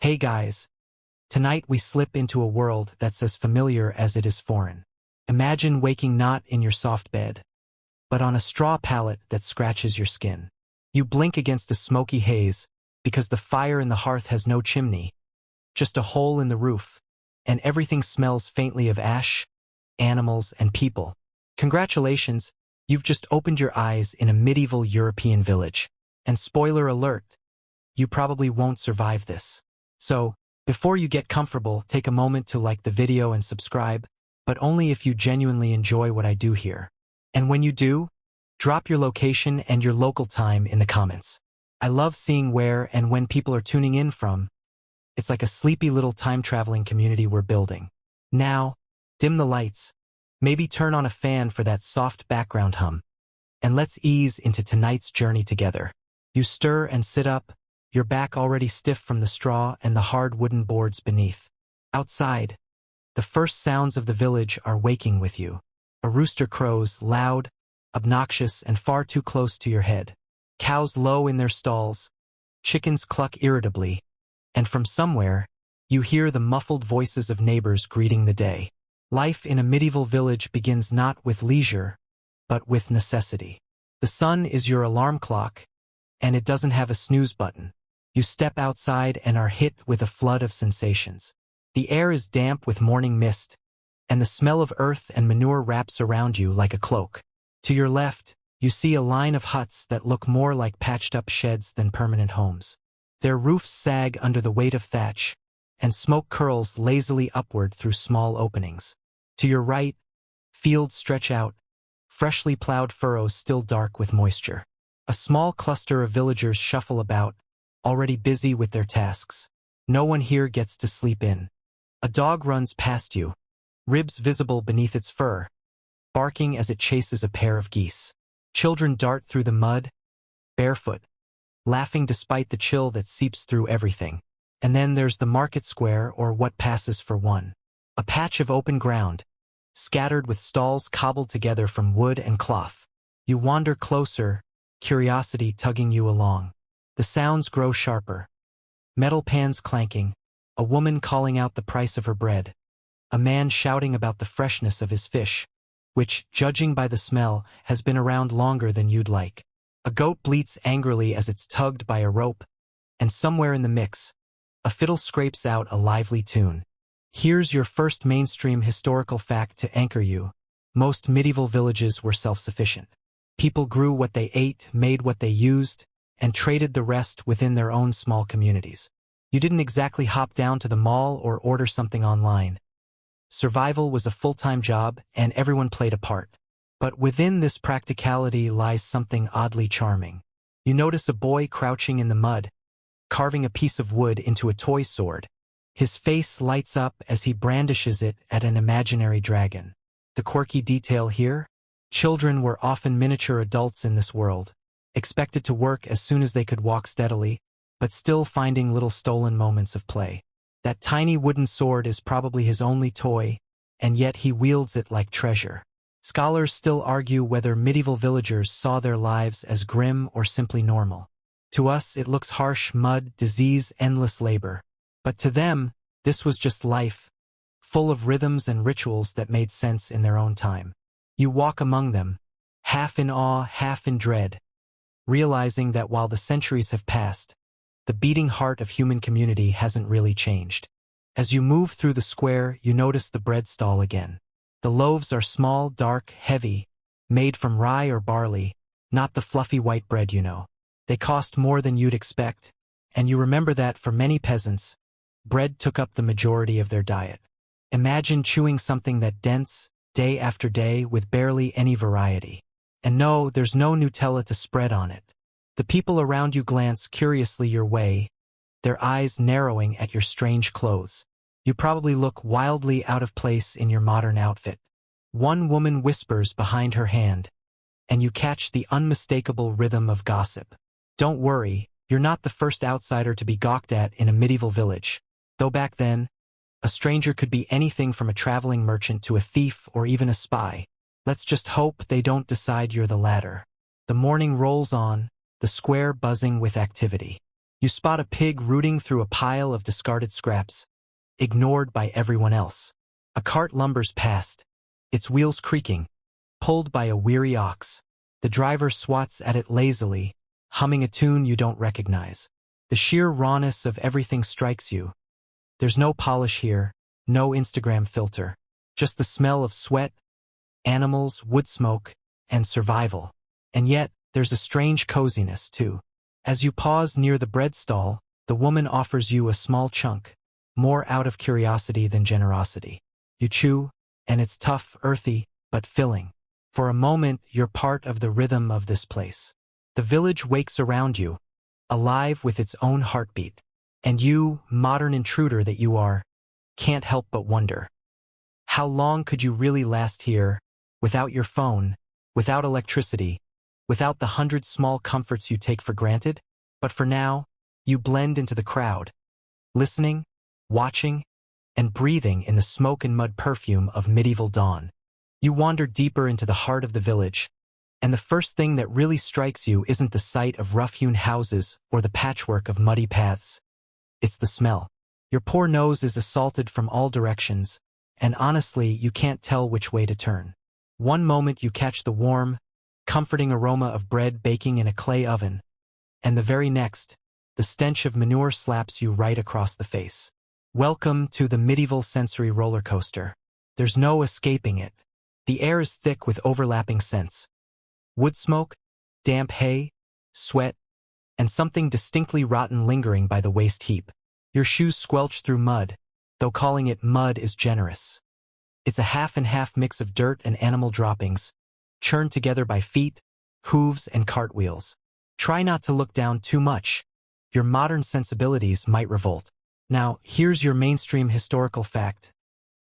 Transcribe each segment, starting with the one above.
Hey guys, tonight we slip into a world that's as familiar as it is foreign. Imagine waking not in your soft bed, but on a straw pallet that scratches your skin. You blink against a smoky haze because the fire in the hearth has no chimney, just a hole in the roof, and everything smells faintly of ash, animals, and people. Congratulations, you've just opened your eyes in a medieval European village. And spoiler alert, you probably won't survive this. So, before you get comfortable, take a moment to like the video and subscribe, but only if you genuinely enjoy what I do here. And when you do, drop your location and your local time in the comments. I love seeing where and when people are tuning in from. It's like a sleepy little time-traveling community we're building. Now, dim the lights, maybe turn on a fan for that soft background hum, and let's ease into tonight's journey together. You stir and sit up, your back already stiff from the straw and the hard wooden boards beneath. Outside, the first sounds of the village are waking with you. A rooster crows, loud, obnoxious, and far too close to your head. Cows low in their stalls, chickens cluck irritably, and from somewhere, you hear the muffled voices of neighbors greeting the day. Life in a medieval village begins not with leisure, but with necessity. The sun is your alarm clock, and it doesn't have a snooze button. You step outside and are hit with a flood of sensations. The air is damp with morning mist, and the smell of earth and manure wraps around you like a cloak. To your left, you see a line of huts that look more like patched-up sheds than permanent homes. Their roofs sag under the weight of thatch, and smoke curls lazily upward through small openings. To your right, fields stretch out, freshly plowed furrows still dark with moisture. A small cluster of villagers shuffle about, already busy with their tasks. No one here gets to sleep in. A dog runs past you, ribs visible beneath its fur, barking as it chases a pair of geese. Children dart through the mud, barefoot, laughing despite the chill that seeps through everything. And then there's the market square, or what passes for one. A patch of open ground, scattered with stalls cobbled together from wood and cloth. You wander closer, curiosity tugging you along. The sounds grow sharper. Metal pans clanking, a woman calling out the price of her bread, a man shouting about the freshness of his fish, which, judging by the smell, has been around longer than you'd like. A goat bleats angrily as it's tugged by a rope, and somewhere in the mix, a fiddle scrapes out a lively tune. Here's your first mainstream historical fact to anchor you. Most medieval villages were self-sufficient. People grew what they ate, made what they used, and traded the rest within their own small communities. You didn't exactly hop down to the mall or order something online. Survival was a full-time job, and everyone played a part. But within this practicality lies something oddly charming. You notice a boy crouching in the mud, carving a piece of wood into a toy sword. His face lights up as he brandishes it at an imaginary dragon. The quirky detail here? Children were often miniature adults in this world, expected to work as soon as they could walk steadily, but still finding little stolen moments of play. That tiny wooden sword is probably his only toy, and yet he wields it like treasure. Scholars still argue whether medieval villagers saw their lives as grim or simply normal. To us, it looks harsh: mud, disease, endless labor. But to them, this was just life, full of rhythms and rituals that made sense in their own time. You walk among them, half in awe, half in dread, realizing that while the centuries have passed, the beating heart of human community hasn't really changed. As you move through the square, you notice the bread stall again. The loaves are small, dark, heavy, made from rye or barley, not the fluffy white bread you know. They cost more than you'd expect, and you remember that for many peasants, bread took up the majority of their diet. Imagine chewing something that dense, day after day, with barely any variety. And no, there's no Nutella to spread on it. The people around you glance curiously your way, their eyes narrowing at your strange clothes. You probably look wildly out of place in your modern outfit. One woman whispers behind her hand, and you catch the unmistakable rhythm of gossip. Don't worry, you're not the first outsider to be gawked at in a medieval village. Though back then, a stranger could be anything from a traveling merchant to a thief or even a spy. Let's just hope they don't decide you're the latter. The morning rolls on, the square buzzing with activity. You spot a pig rooting through a pile of discarded scraps, ignored by everyone else. A cart lumbers past, its wheels creaking, pulled by a weary ox. The driver swats at it lazily, humming a tune you don't recognize. The sheer rawness of everything strikes you. There's no polish here, no Instagram filter, just the smell of sweat, animals, wood smoke, and survival. And yet, there's a strange coziness, too. As you pause near the bread stall, the woman offers you a small chunk, more out of curiosity than generosity. You chew, and it's tough, earthy, but filling. For a moment, you're part of the rhythm of this place. The village wakes around you, alive with its own heartbeat. And you, modern intruder that you are, can't help but wonder. How long could you really last here, without your phone, without electricity, without the 100 small comforts you take for granted? But for now, you blend into the crowd, listening, watching, and breathing in the smoke and mud perfume of medieval dawn. You wander deeper into the heart of the village, and the first thing that really strikes you isn't the sight of rough-hewn houses or the patchwork of muddy paths. It's the smell. Your poor nose is assaulted from all directions, and honestly, you can't tell which way to turn. One moment you catch the warm, comforting aroma of bread baking in a clay oven, and the very next, the stench of manure slaps you right across the face. Welcome to the medieval sensory roller coaster. There's no escaping it. The air is thick with overlapping scents. Wood smoke, damp hay, sweat, and something distinctly rotten lingering by the waste heap. Your shoes squelch through mud, though calling it mud is generous. It's a half-and-half mix of dirt and animal droppings, churned together by feet, hooves, and cartwheels. Try not to look down too much. Your modern sensibilities might revolt. Now, here's your mainstream historical fact.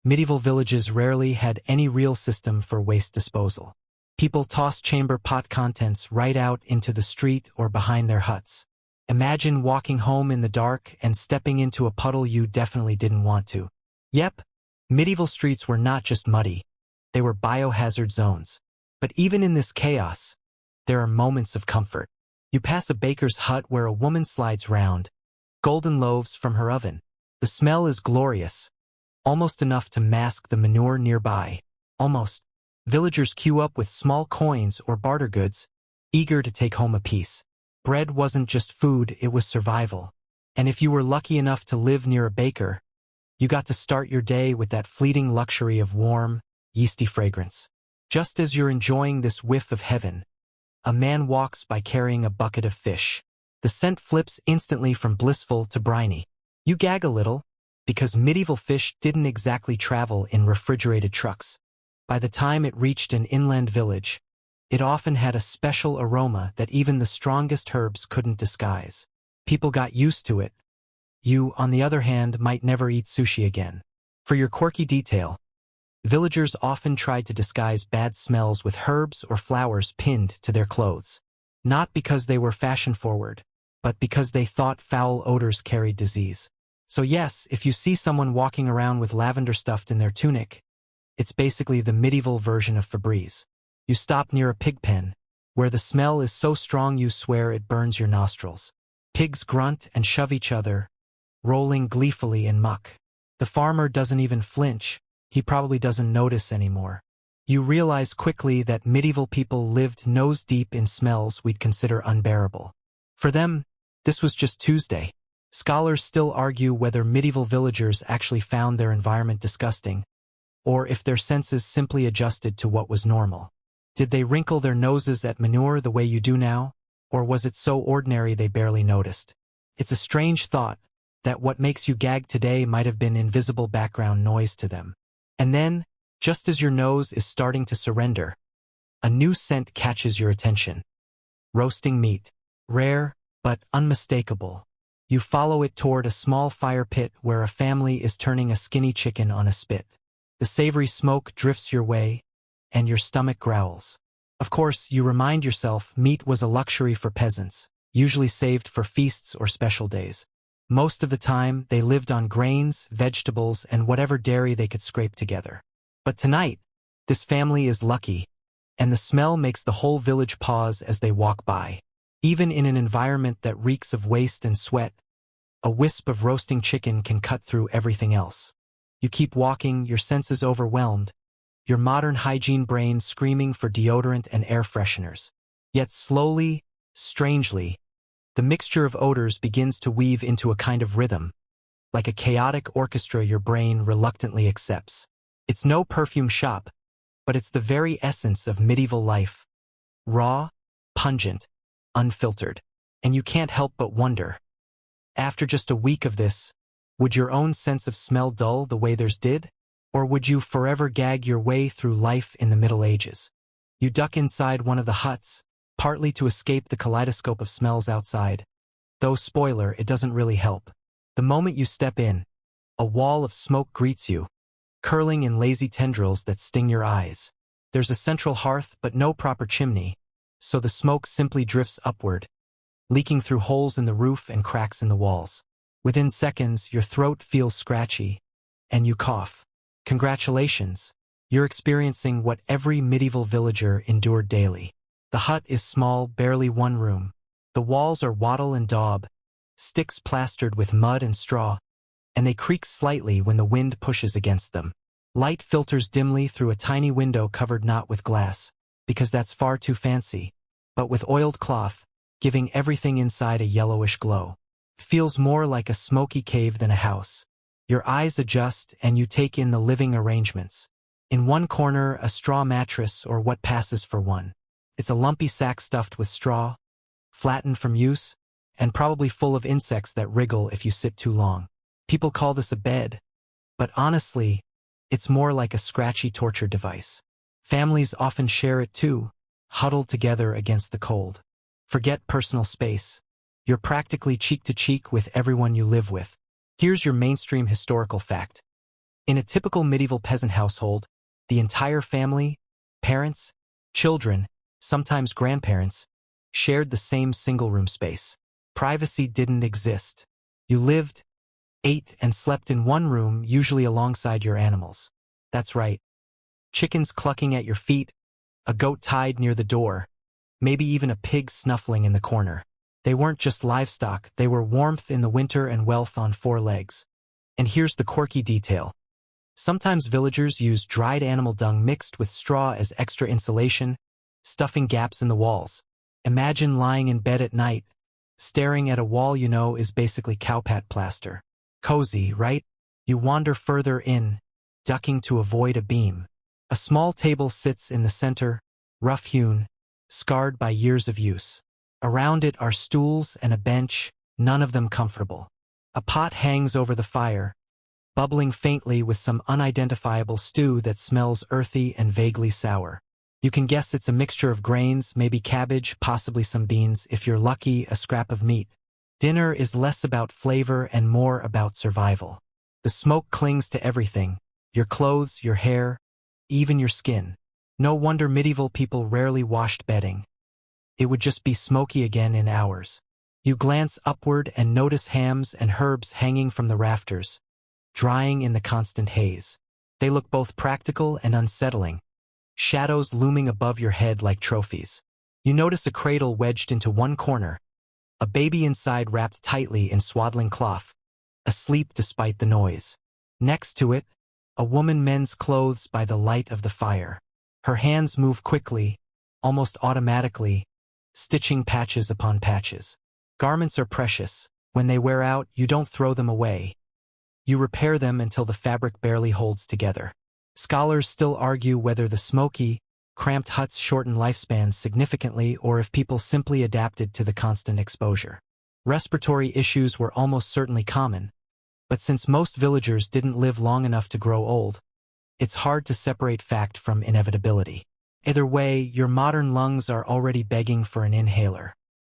Medieval villages rarely had any real system for waste disposal. People tossed chamber pot contents right out into the street or behind their huts. Imagine walking home in the dark and stepping into a puddle you definitely didn't want to. Yep, medieval streets were not just muddy. They were biohazard zones. But even in this chaos, there are moments of comfort. You pass a baker's hut where a woman slides round, golden loaves from her oven. The smell is glorious, almost enough to mask the manure nearby. Almost. Villagers queue up with small coins or barter goods, eager to take home a piece. Bread wasn't just food, it was survival. And if you were lucky enough to live near a baker, you got to start your day with that fleeting luxury of warm, yeasty fragrance. Just as you're enjoying this whiff of heaven, a man walks by carrying a bucket of fish. The scent flips instantly from blissful to briny. You gag a little, because medieval fish didn't exactly travel in refrigerated trucks. By the time it reached an inland village, it often had a special aroma that even the strongest herbs couldn't disguise. People got used to it. You, on the other hand, might never eat sushi again. For your quirky detail, villagers often tried to disguise bad smells with herbs or flowers pinned to their clothes. Not because they were fashion-forward, but because they thought foul odors carried disease. So yes, if you see someone walking around with lavender stuffed in their tunic, it's basically the medieval version of Febreze. You stop near a pig pen, where the smell is so strong you swear it burns your nostrils. Pigs grunt and shove each other, rolling gleefully in muck. The farmer doesn't even flinch. He probably doesn't notice anymore. You realize quickly that medieval people lived nose-deep in smells we'd consider unbearable. For them, this was just Tuesday. Scholars still argue whether medieval villagers actually found their environment disgusting, or if their senses simply adjusted to what was normal. Did they wrinkle their noses at manure the way you do now, or was it so ordinary they barely noticed? It's a strange thought that what makes you gag today might have been invisible background noise to them. And then, just as your nose is starting to surrender, a new scent catches your attention. Roasting meat. Rare, but unmistakable. You follow it toward a small fire pit where a family is turning a skinny chicken on a spit. The savory smoke drifts your way, and your stomach growls. Of course, you remind yourself meat was a luxury for peasants, usually saved for feasts or special days. Most of the time, they lived on grains, vegetables, and whatever dairy they could scrape together. But tonight, this family is lucky, and the smell makes the whole village pause as they walk by. Even in an environment that reeks of waste and sweat, a wisp of roasting chicken can cut through everything else. You keep walking, your senses overwhelmed, your modern hygiene brain screaming for deodorant and air fresheners. Yet slowly, strangely, the mixture of odors begins to weave into a kind of rhythm, like a chaotic orchestra your brain reluctantly accepts. It's no perfume shop, but it's the very essence of medieval life. Raw, pungent, unfiltered. And you can't help but wonder, after just a week of this, would your own sense of smell dull the way theirs did? Or would you forever gag your way through life in the Middle Ages? You duck inside one of the huts, partly to escape the kaleidoscope of smells outside. Though spoiler, it doesn't really help. The moment you step in, a wall of smoke greets you, curling in lazy tendrils that sting your eyes. There's a central hearth but no proper chimney, so the smoke simply drifts upward, leaking through holes in the roof and cracks in the walls. Within seconds, your throat feels scratchy, and you cough. Congratulations, you're experiencing what every medieval villager endured daily. The hut is small, barely one room. The walls are wattle and daub, sticks plastered with mud and straw, and they creak slightly when the wind pushes against them. Light filters dimly through a tiny window covered not with glass, because that's far too fancy, but with oiled cloth, giving everything inside a yellowish glow. It feels more like a smoky cave than a house. Your eyes adjust and you take in the living arrangements. In one corner, a straw mattress or what passes for one. It's a lumpy sack stuffed with straw, flattened from use, and probably full of insects that wriggle if you sit too long. People call this a bed, but honestly, it's more like a scratchy torture device. Families often share it too, huddled together against the cold. Forget personal space. You're practically cheek to cheek with everyone you live with. Here's your mainstream historical fact. In a typical medieval peasant household, the entire family, parents, children, sometimes grandparents, shared the same single-room space. Privacy didn't exist. You lived, ate, and slept in one room, usually alongside your animals. That's right. Chickens clucking at your feet, a goat tied near the door, maybe even a pig snuffling in the corner. They weren't just livestock, they were warmth in the winter and wealth on four legs. And here's the quirky detail. Sometimes villagers used dried animal dung mixed with straw as extra insulation, stuffing gaps in the walls. Imagine lying in bed at night, staring at a wall you know is basically cowpat plaster. Cozy, right? You wander further in, ducking to avoid a beam. A small table sits in the center, rough-hewn, scarred by years of use. Around it are stools and a bench, none of them comfortable. A pot hangs over the fire, bubbling faintly with some unidentifiable stew that smells earthy and vaguely sour. You can guess it's a mixture of grains, maybe cabbage, possibly some beans, if you're lucky, a scrap of meat. Dinner is less about flavor and more about survival. The smoke clings to everything, your clothes, your hair, even your skin. No wonder medieval people rarely washed bedding. It would just be smoky again in hours. You glance upward and notice hams and herbs hanging from the rafters, drying in the constant haze. They look both practical and unsettling, shadows looming above your head like trophies. You notice a cradle wedged into one corner, a baby inside wrapped tightly in swaddling cloth, asleep despite the noise. Next to it, a woman mends clothes by the light of the fire. Her hands move quickly, almost automatically, stitching patches upon patches. Garments are precious. When they wear out, you don't throw them away. You repair them until the fabric barely holds together. Scholars still argue whether the smoky, cramped huts shorten lifespans significantly or if people simply adapted to the constant exposure. Respiratory issues were almost certainly common, but since most villagers didn't live long enough to grow old, it's hard to separate fact from inevitability. Either way, your modern lungs are already begging for an inhaler.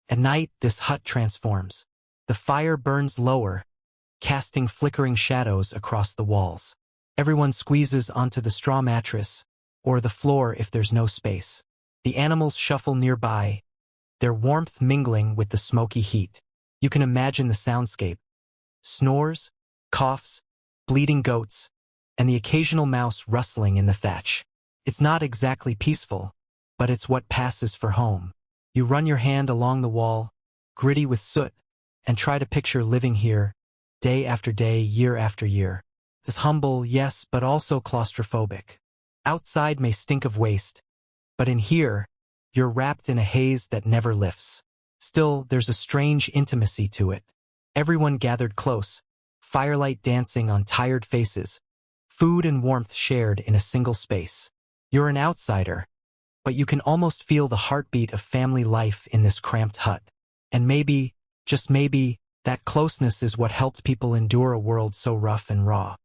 At night, this hut transforms. The fire burns lower, casting flickering shadows across the walls. Everyone squeezes onto the straw mattress, or the floor if there's no space. The animals shuffle nearby, their warmth mingling with the smoky heat. You can imagine the soundscape. Snores, coughs, bleating goats, and the occasional mouse rustling in the thatch. It's not exactly peaceful, but it's what passes for home. You run your hand along the wall, gritty with soot, and try to picture living here, day after day, year after year. It's humble, yes, but also claustrophobic. Outside may stink of waste, but in here, you're wrapped in a haze that never lifts. Still, there's a strange intimacy to it. Everyone gathered close, firelight dancing on tired faces, food and warmth shared in a single space. You're an outsider, but you can almost feel the heartbeat of family life in this cramped hut. And maybe, just maybe, that closeness is what helped people endure a world so rough and raw.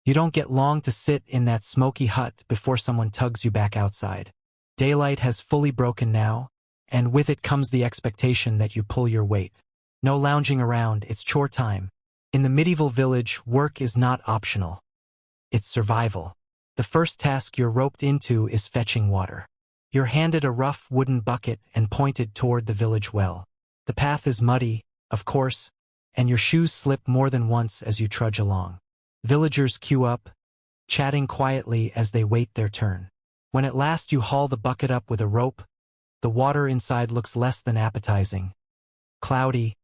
You don't get long to sit in that smoky hut before someone tugs you back outside. Daylight has fully broken now, and with it comes the expectation that you pull your weight. No lounging around, it's chore time. In the medieval village, work is not optional. It's survival. The first task you're roped into is fetching water. You're handed a rough wooden bucket and pointed toward the village well. The path is muddy, of course, and your shoes slip more than once as you trudge along. Villagers queue up, chatting quietly as they wait their turn. When at last you haul the bucket up with a rope, the water inside looks less than appetizing. Cloudy,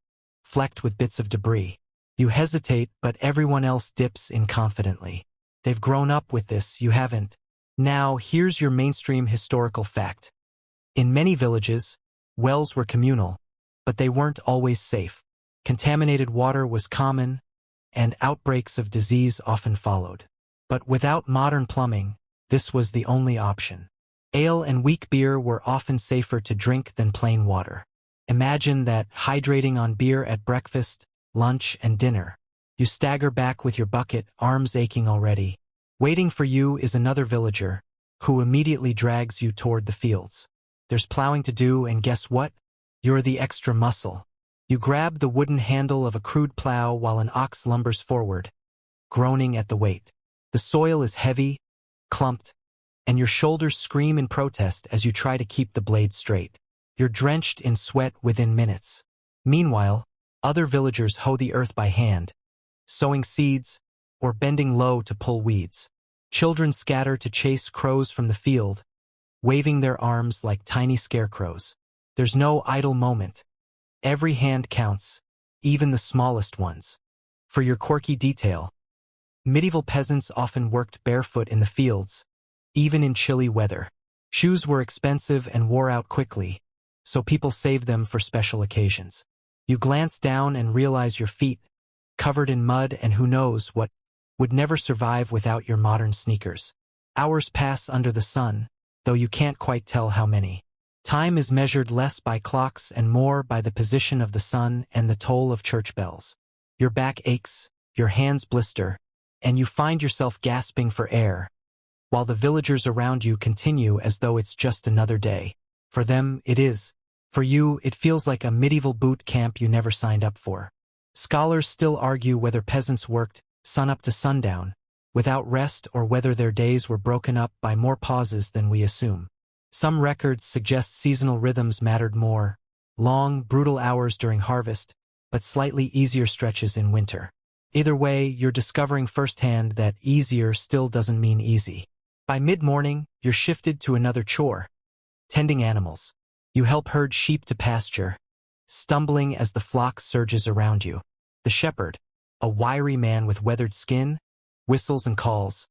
flecked with bits of debris. You hesitate, but everyone else dips in confidently. They've grown up with this, you haven't. Now, here's your mainstream historical fact. In many villages, wells were communal, but they weren't always safe. Contaminated water was common, and outbreaks of disease often followed. But without modern plumbing, this was the only option. Ale and weak beer were often safer to drink than plain water. Imagine that, hydrating on beer at breakfast, lunch, and dinner. You stagger back with your bucket, arms aching already. Waiting for you is another villager, who immediately drags you toward the fields. There's plowing to do, and guess what? You're the extra muscle. You grab the wooden handle of a crude plow while an ox lumbers forward, groaning at the weight. The soil is heavy, clumped, and your shoulders scream in protest as you try to keep the blade straight. You're drenched in sweat within minutes. Meanwhile, other villagers hoe the earth by hand, sowing seeds, or bending low to pull weeds. Children scatter to chase crows from the field, waving their arms like tiny scarecrows. There's no idle moment. Every hand counts, even the smallest ones. For your quirky detail, medieval peasants often worked barefoot in the fields, even in chilly weather. Shoes were expensive and wore out quickly, so people saved them for special occasions. You glance down and realize your feet, covered in mud and who knows what, would never survive without your modern sneakers. Hours pass under the sun, though you can't quite tell how many. Time is measured less by clocks and more by the position of the sun and the toll of church bells. Your back aches, your hands blister, and you find yourself gasping for air, while the villagers around you continue as though it's just another day. For them, it is. For you, it feels like a medieval boot camp you never signed up for. Scholars still argue whether peasants worked, sunup to sundown, without rest or whether their days were broken up by more pauses than we assume. Some records suggest seasonal rhythms mattered more, long, brutal hours during harvest, but slightly easier stretches in winter. Either way, you're discovering firsthand that easier still doesn't mean easy. By mid-morning, you're shifted to another chore, tending animals. You help herd sheep to pasture, stumbling as the flock surges around you. The shepherd, a wiry man with weathered skin, whistles and calls,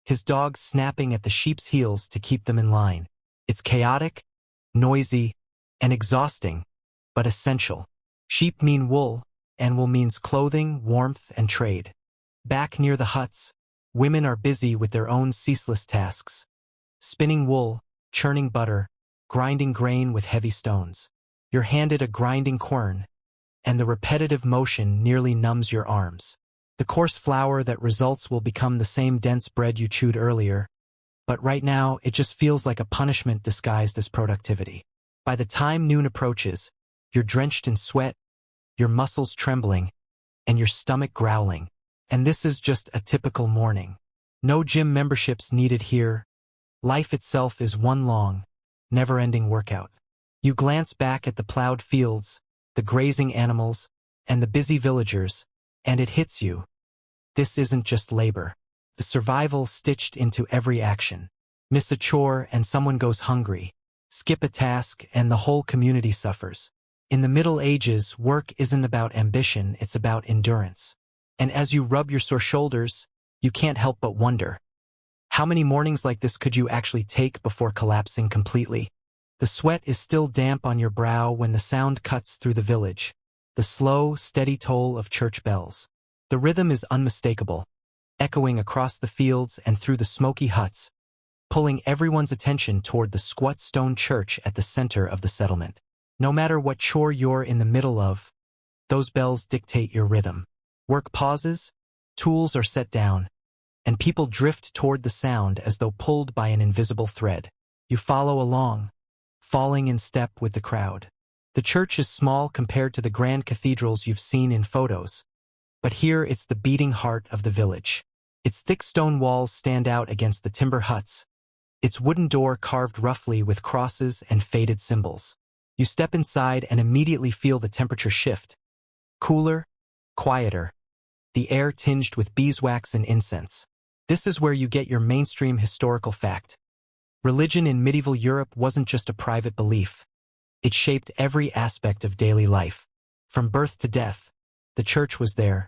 his dogs snapping at the sheep's heels to keep them in line. It's chaotic, noisy, and exhausting, but essential. Sheep mean wool, and wool means clothing, warmth, and trade. Back near the huts, women are busy with their own ceaseless tasks. Spinning wool, churning butter, grinding grain with heavy stones. You're handed a grinding quern, and the repetitive motion nearly numbs your arms. The coarse flour that results will become the same dense bread you chewed earlier, but right now it just feels like a punishment disguised as productivity. By the time noon approaches, you're drenched in sweat, your muscles trembling, and your stomach growling. And this is just a typical morning. No gym memberships needed here. Life itself is one long, never-ending workout. You glance back at the plowed fields, the grazing animals, and the busy villagers, and it hits you. This isn't just labor. The survival stitched into every action. Miss a chore and someone goes hungry. skip a task, and the whole community suffers. In the Middle Ages, work isn't about ambition, it's about endurance. And as you rub your sore shoulders, you can't help but wonder, how many mornings like this could you actually take before collapsing completely? The sweat is still damp on your brow when the sound cuts through the village, the slow, steady toll of church bells. The rhythm is unmistakable, echoing across the fields and through the smoky huts, pulling everyone's attention toward the squat stone church at the center of the settlement. No matter what chore you're in the middle of, those bells dictate your rhythm. Work pauses, tools are set down, and people drift toward the sound as though pulled by an invisible thread. You follow along, falling in step with the crowd. The church is small compared to the grand cathedrals you've seen in photos, but here it's the beating heart of the village. Its thick stone walls stand out against the timber huts, its wooden door carved roughly with crosses and faded symbols. You step inside and immediately feel the temperature shift. Cooler, quieter, the air tinged with beeswax and incense. This is where you get your mainstream historical fact. Religion in medieval Europe wasn't just a private belief. It shaped every aspect of daily life. From birth to death, the church was there,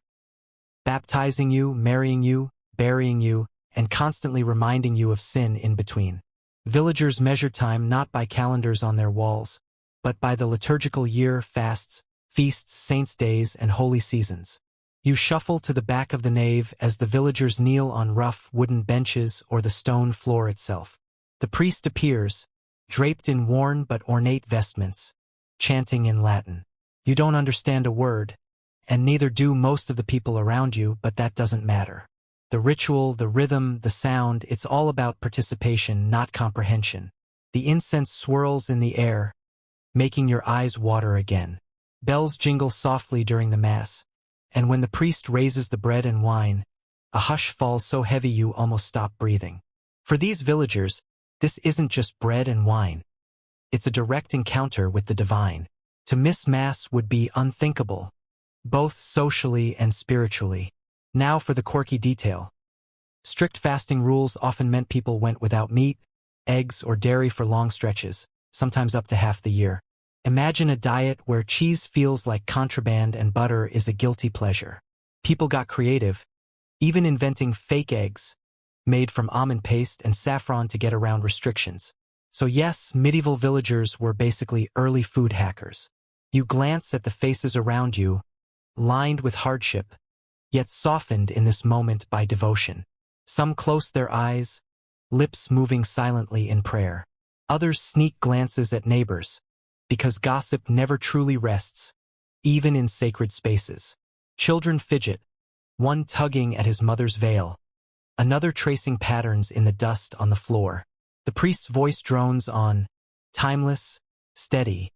baptizing you, marrying you, burying you, and constantly reminding you of sin in between. Villagers measured time not by calendars on their walls, but by the liturgical year, fasts, feasts, saints' days, and holy seasons. You shuffle to the back of the nave as the villagers kneel on rough wooden benches or the stone floor itself. The priest appears, draped in worn but ornate vestments, chanting in Latin. You don't understand a word, and neither do most of the people around you, but that doesn't matter. The ritual, the rhythm, the sound, it's all about participation, not comprehension. The incense swirls in the air, making your eyes water again. Bells jingle softly during the Mass, and when the priest raises the bread and wine, a hush falls so heavy you almost stop breathing. For these villagers, this isn't just bread and wine. It's a direct encounter with the divine. To miss Mass would be unthinkable, both socially and spiritually. Now for the quirky detail. Strict fasting rules often meant people went without meat, eggs, or dairy for long stretches, sometimes up to half the year. Imagine a diet where cheese feels like contraband and butter is a guilty pleasure. People got creative, even inventing fake eggs, made from almond paste and saffron to get around restrictions. So yes, medieval villagers were basically early food hackers. You glance at the faces around you, lined with hardship, yet softened in this moment by devotion. Some close their eyes, lips moving silently in prayer. Others sneak glances at neighbors, because gossip never truly rests, even in sacred spaces. Children fidget, one tugging at his mother's veil, another tracing patterns in the dust on the floor. The priest's voice drones on, timeless, steady,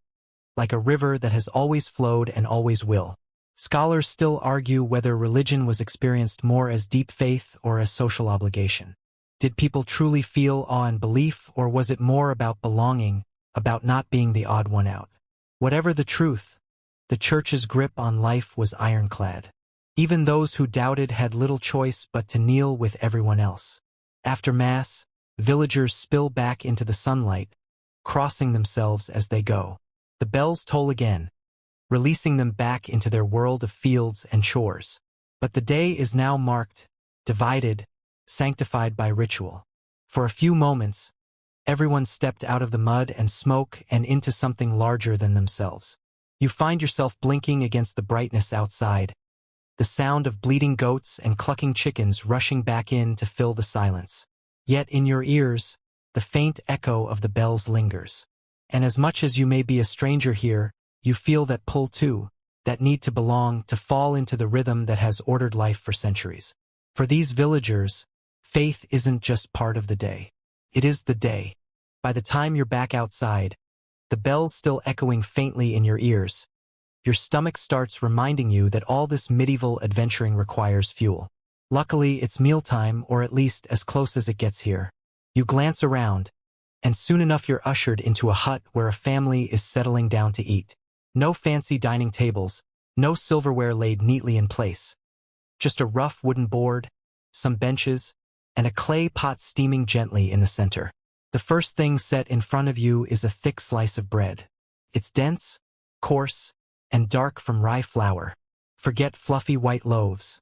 like a river that has always flowed and always will. Scholars still argue whether religion was experienced more as deep faith or as social obligation. Did people truly feel awe and belief, or was it more about belonging, about not being the odd one out? Whatever the truth, the church's grip on life was ironclad. Even those who doubted had little choice but to kneel with everyone else. After Mass, villagers spill back into the sunlight, crossing themselves as they go. The bells toll again, releasing them back into their world of fields and chores. But the day is now marked, divided, sanctified by ritual. For a few moments, everyone stepped out of the mud and smoke and into something larger than themselves. You find yourself blinking against the brightness outside, the sound of bleating goats and clucking chickens rushing back in to fill the silence. Yet in your ears, the faint echo of the bells lingers. And as much as you may be a stranger here, you feel that pull too, that need to belong, to fall into the rhythm that has ordered life for centuries. For these villagers, faith isn't just part of the day. It is the day. By the time you're back outside, the bells still echoing faintly in your ears, your stomach starts reminding you that all this medieval adventuring requires fuel. Luckily, it's mealtime, or at least as close as it gets here. You glance around, and soon enough you're ushered into a hut where a family is settling down to eat. No fancy dining tables, no silverware laid neatly in place. Just a rough wooden board, some benches, and a clay pot steaming gently in the center. The first thing set in front of you is a thick slice of bread. It's dense, coarse, and dark from rye flour. Forget fluffy white loaves.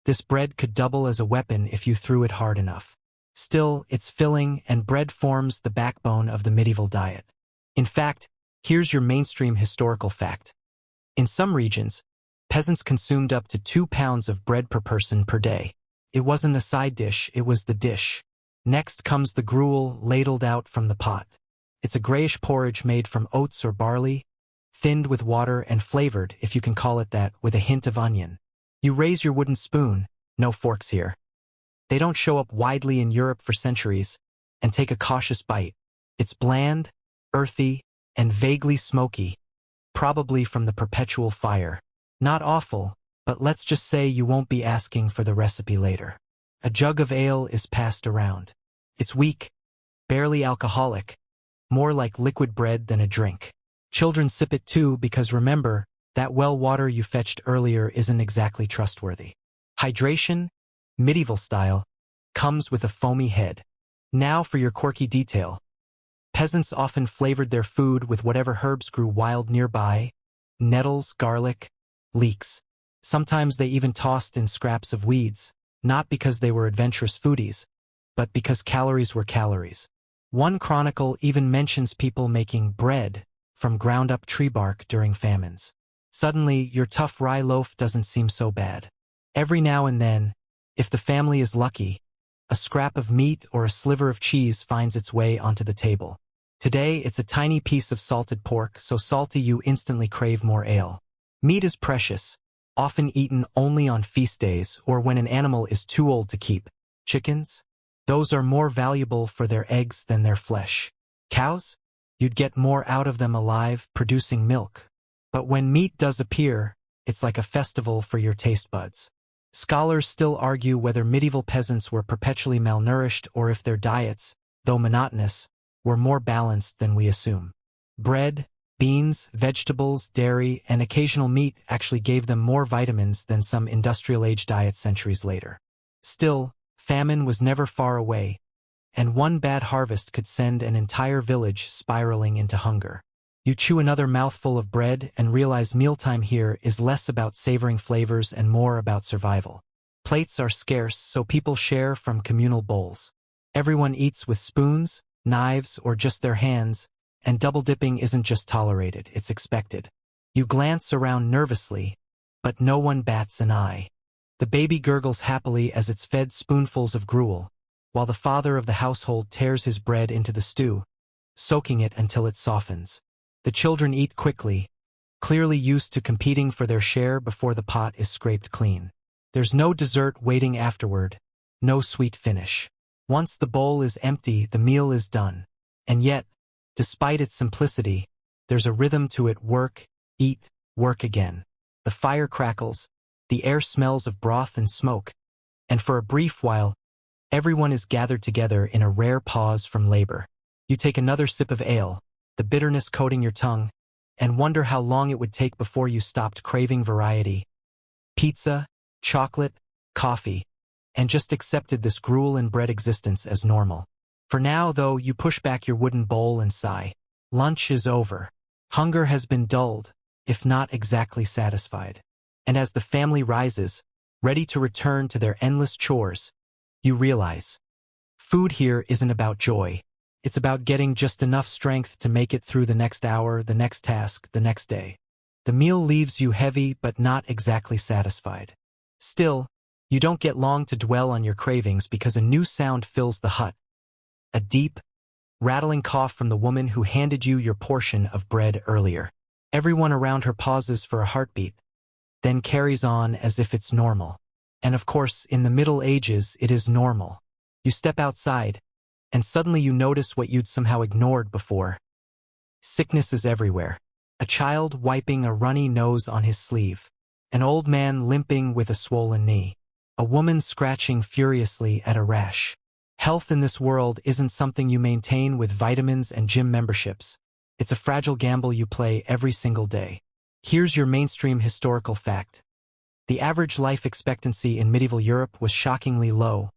This bread could double as a weapon if you threw it hard enough. Still, it's filling, and bread forms the backbone of the medieval diet. In fact, here's your mainstream historical fact. In some regions, peasants consumed up to 2 pounds of bread per person per day. It wasn't a side dish, it was the dish. Next comes the gruel ladled out from the pot. It's a grayish porridge made from oats or barley, thinned with water and flavored, if you can call it that, with a hint of onion. You raise your wooden spoon, no forks here. They don't show up widely in Europe for centuries, and take a cautious bite. It's bland, earthy, and vaguely smoky, probably from the perpetual fire. Not awful, but let's just say you won't be asking for the recipe later. A jug of ale is passed around. It's weak, barely alcoholic, more like liquid bread than a drink. Children sip it too because remember, that well water you fetched earlier isn't exactly trustworthy. Hydration, medieval style, comes with a foamy head. Now for your quirky detail. Peasants often flavored their food with whatever herbs grew wild nearby: nettles, garlic, leeks. Sometimes they even tossed in scraps of weeds, not because they were adventurous foodies, but because calories were calories. One chronicle even mentions people making bread from ground-up tree bark during famines. Suddenly, your tough rye loaf doesn't seem so bad. Every now and then, if the family is lucky, a scrap of meat or a sliver of cheese finds its way onto the table. Today, it's a tiny piece of salted pork, so salty you instantly crave more ale. Meat is precious, often eaten only on feast days or when an animal is too old to keep. Chickens? Those are more valuable for their eggs than their flesh. Cows? You'd get more out of them alive, producing milk. But when meat does appear, it's like a festival for your taste buds. Scholars still argue whether medieval peasants were perpetually malnourished or if their diets, though monotonous, were more balanced than we assume. Bread, beans, vegetables, dairy, and occasional meat actually gave them more vitamins than some industrial-age diets centuries later. Still, famine was never far away, and one bad harvest could send an entire village spiraling into hunger. You chew another mouthful of bread and realize mealtime here is less about savoring flavors and more about survival. Plates are scarce, so people share from communal bowls. Everyone eats with spoons, knives, or just their hands, and double-dipping isn't just tolerated, it's expected. You glance around nervously, but no one bats an eye. The baby gurgles happily as it's fed spoonfuls of gruel, while the father of the household tears his bread into the stew, soaking it until it softens. The children eat quickly, clearly used to competing for their share before the pot is scraped clean. There's no dessert waiting afterward, no sweet finish. Once the bowl is empty, the meal is done. And yet, despite its simplicity, there's a rhythm to it: work, eat, work again. The fire crackles, the air smells of broth and smoke, and for a brief while, everyone is gathered together in a rare pause from labor. You take another sip of ale, the bitterness coating your tongue, and wonder how long it would take before you stopped craving variety. Pizza, chocolate, coffee, and just accepted this gruel and bread existence as normal. For now, though, you push back your wooden bowl and sigh. Lunch is over. Hunger has been dulled, if not exactly satisfied. And as the family rises, ready to return to their endless chores, you realize food here isn't about joy. It's about getting just enough strength to make it through the next hour, the next task, the next day. The meal leaves you heavy but not exactly satisfied. Still, you don't get long to dwell on your cravings because a new sound fills the hut. A deep, rattling cough from the woman who handed you your portion of bread earlier. Everyone around her pauses for a heartbeat, then carries on as if it's normal. And of course, in the Middle Ages, it is normal. You step outside, and suddenly you notice what you'd somehow ignored before. Sickness is everywhere. A child wiping a runny nose on his sleeve. An old man limping with a swollen knee. A woman scratching furiously at a rash. Health in this world isn't something you maintain with vitamins and gym memberships. It's a fragile gamble you play every single day. Here's your mainstream historical fact. The average life expectancy in medieval Europe was shockingly low,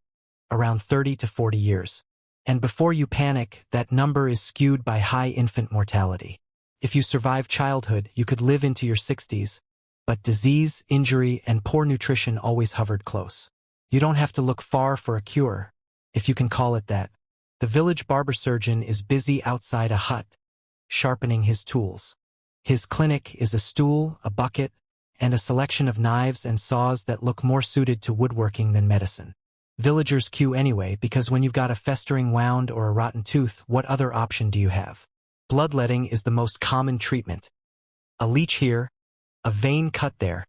around 30 to 40 years. And before you panic, that number is skewed by high infant mortality. If you survive childhood, you could live into your 60s, but disease, injury, and poor nutrition always hovered close. You don't have to look far for a cure, if you can call it that. The village barber surgeon is busy outside a hut, sharpening his tools. His clinic is a stool, a bucket, and a selection of knives and saws that look more suited to woodworking than medicine. Villagers queue anyway, because when you've got a festering wound or a rotten tooth, what other option do you have? Bloodletting is the most common treatment. A leech here, a vein cut there,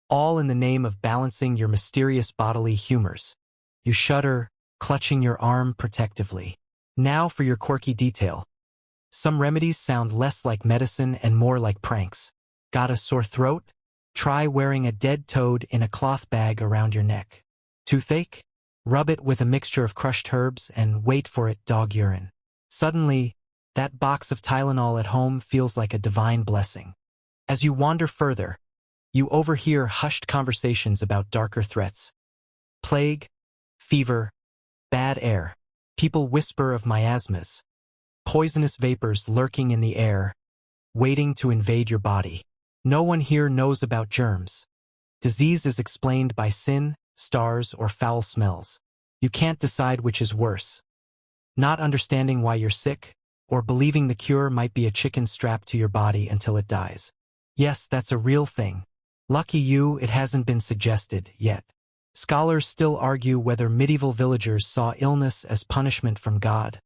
all in the name of balancing your mysterious bodily humors. You shudder, clutching your arm protectively. Now for your quirky detail. Some remedies sound less like medicine and more like pranks. Got a sore throat? Try wearing a dead toad in a cloth bag around your neck. Toothache? Rub it with a mixture of crushed herbs and wait for it, dog urine. Suddenly, that box of Tylenol at home feels like a divine blessing. As you wander further, you overhear hushed conversations about darker threats. Plague, fever, bad air. People whisper of miasmas, poisonous vapors lurking in the air, waiting to invade your body. No one here knows about germs. Disease is explained by sin, stars, or foul smells. You can't decide which is worse. Not understanding why you're sick, or believing the cure might be a chicken strapped to your body until it dies. Yes, that's a real thing. Lucky you, it hasn't been suggested yet. Scholars still argue whether medieval villagers saw illness as punishment from God,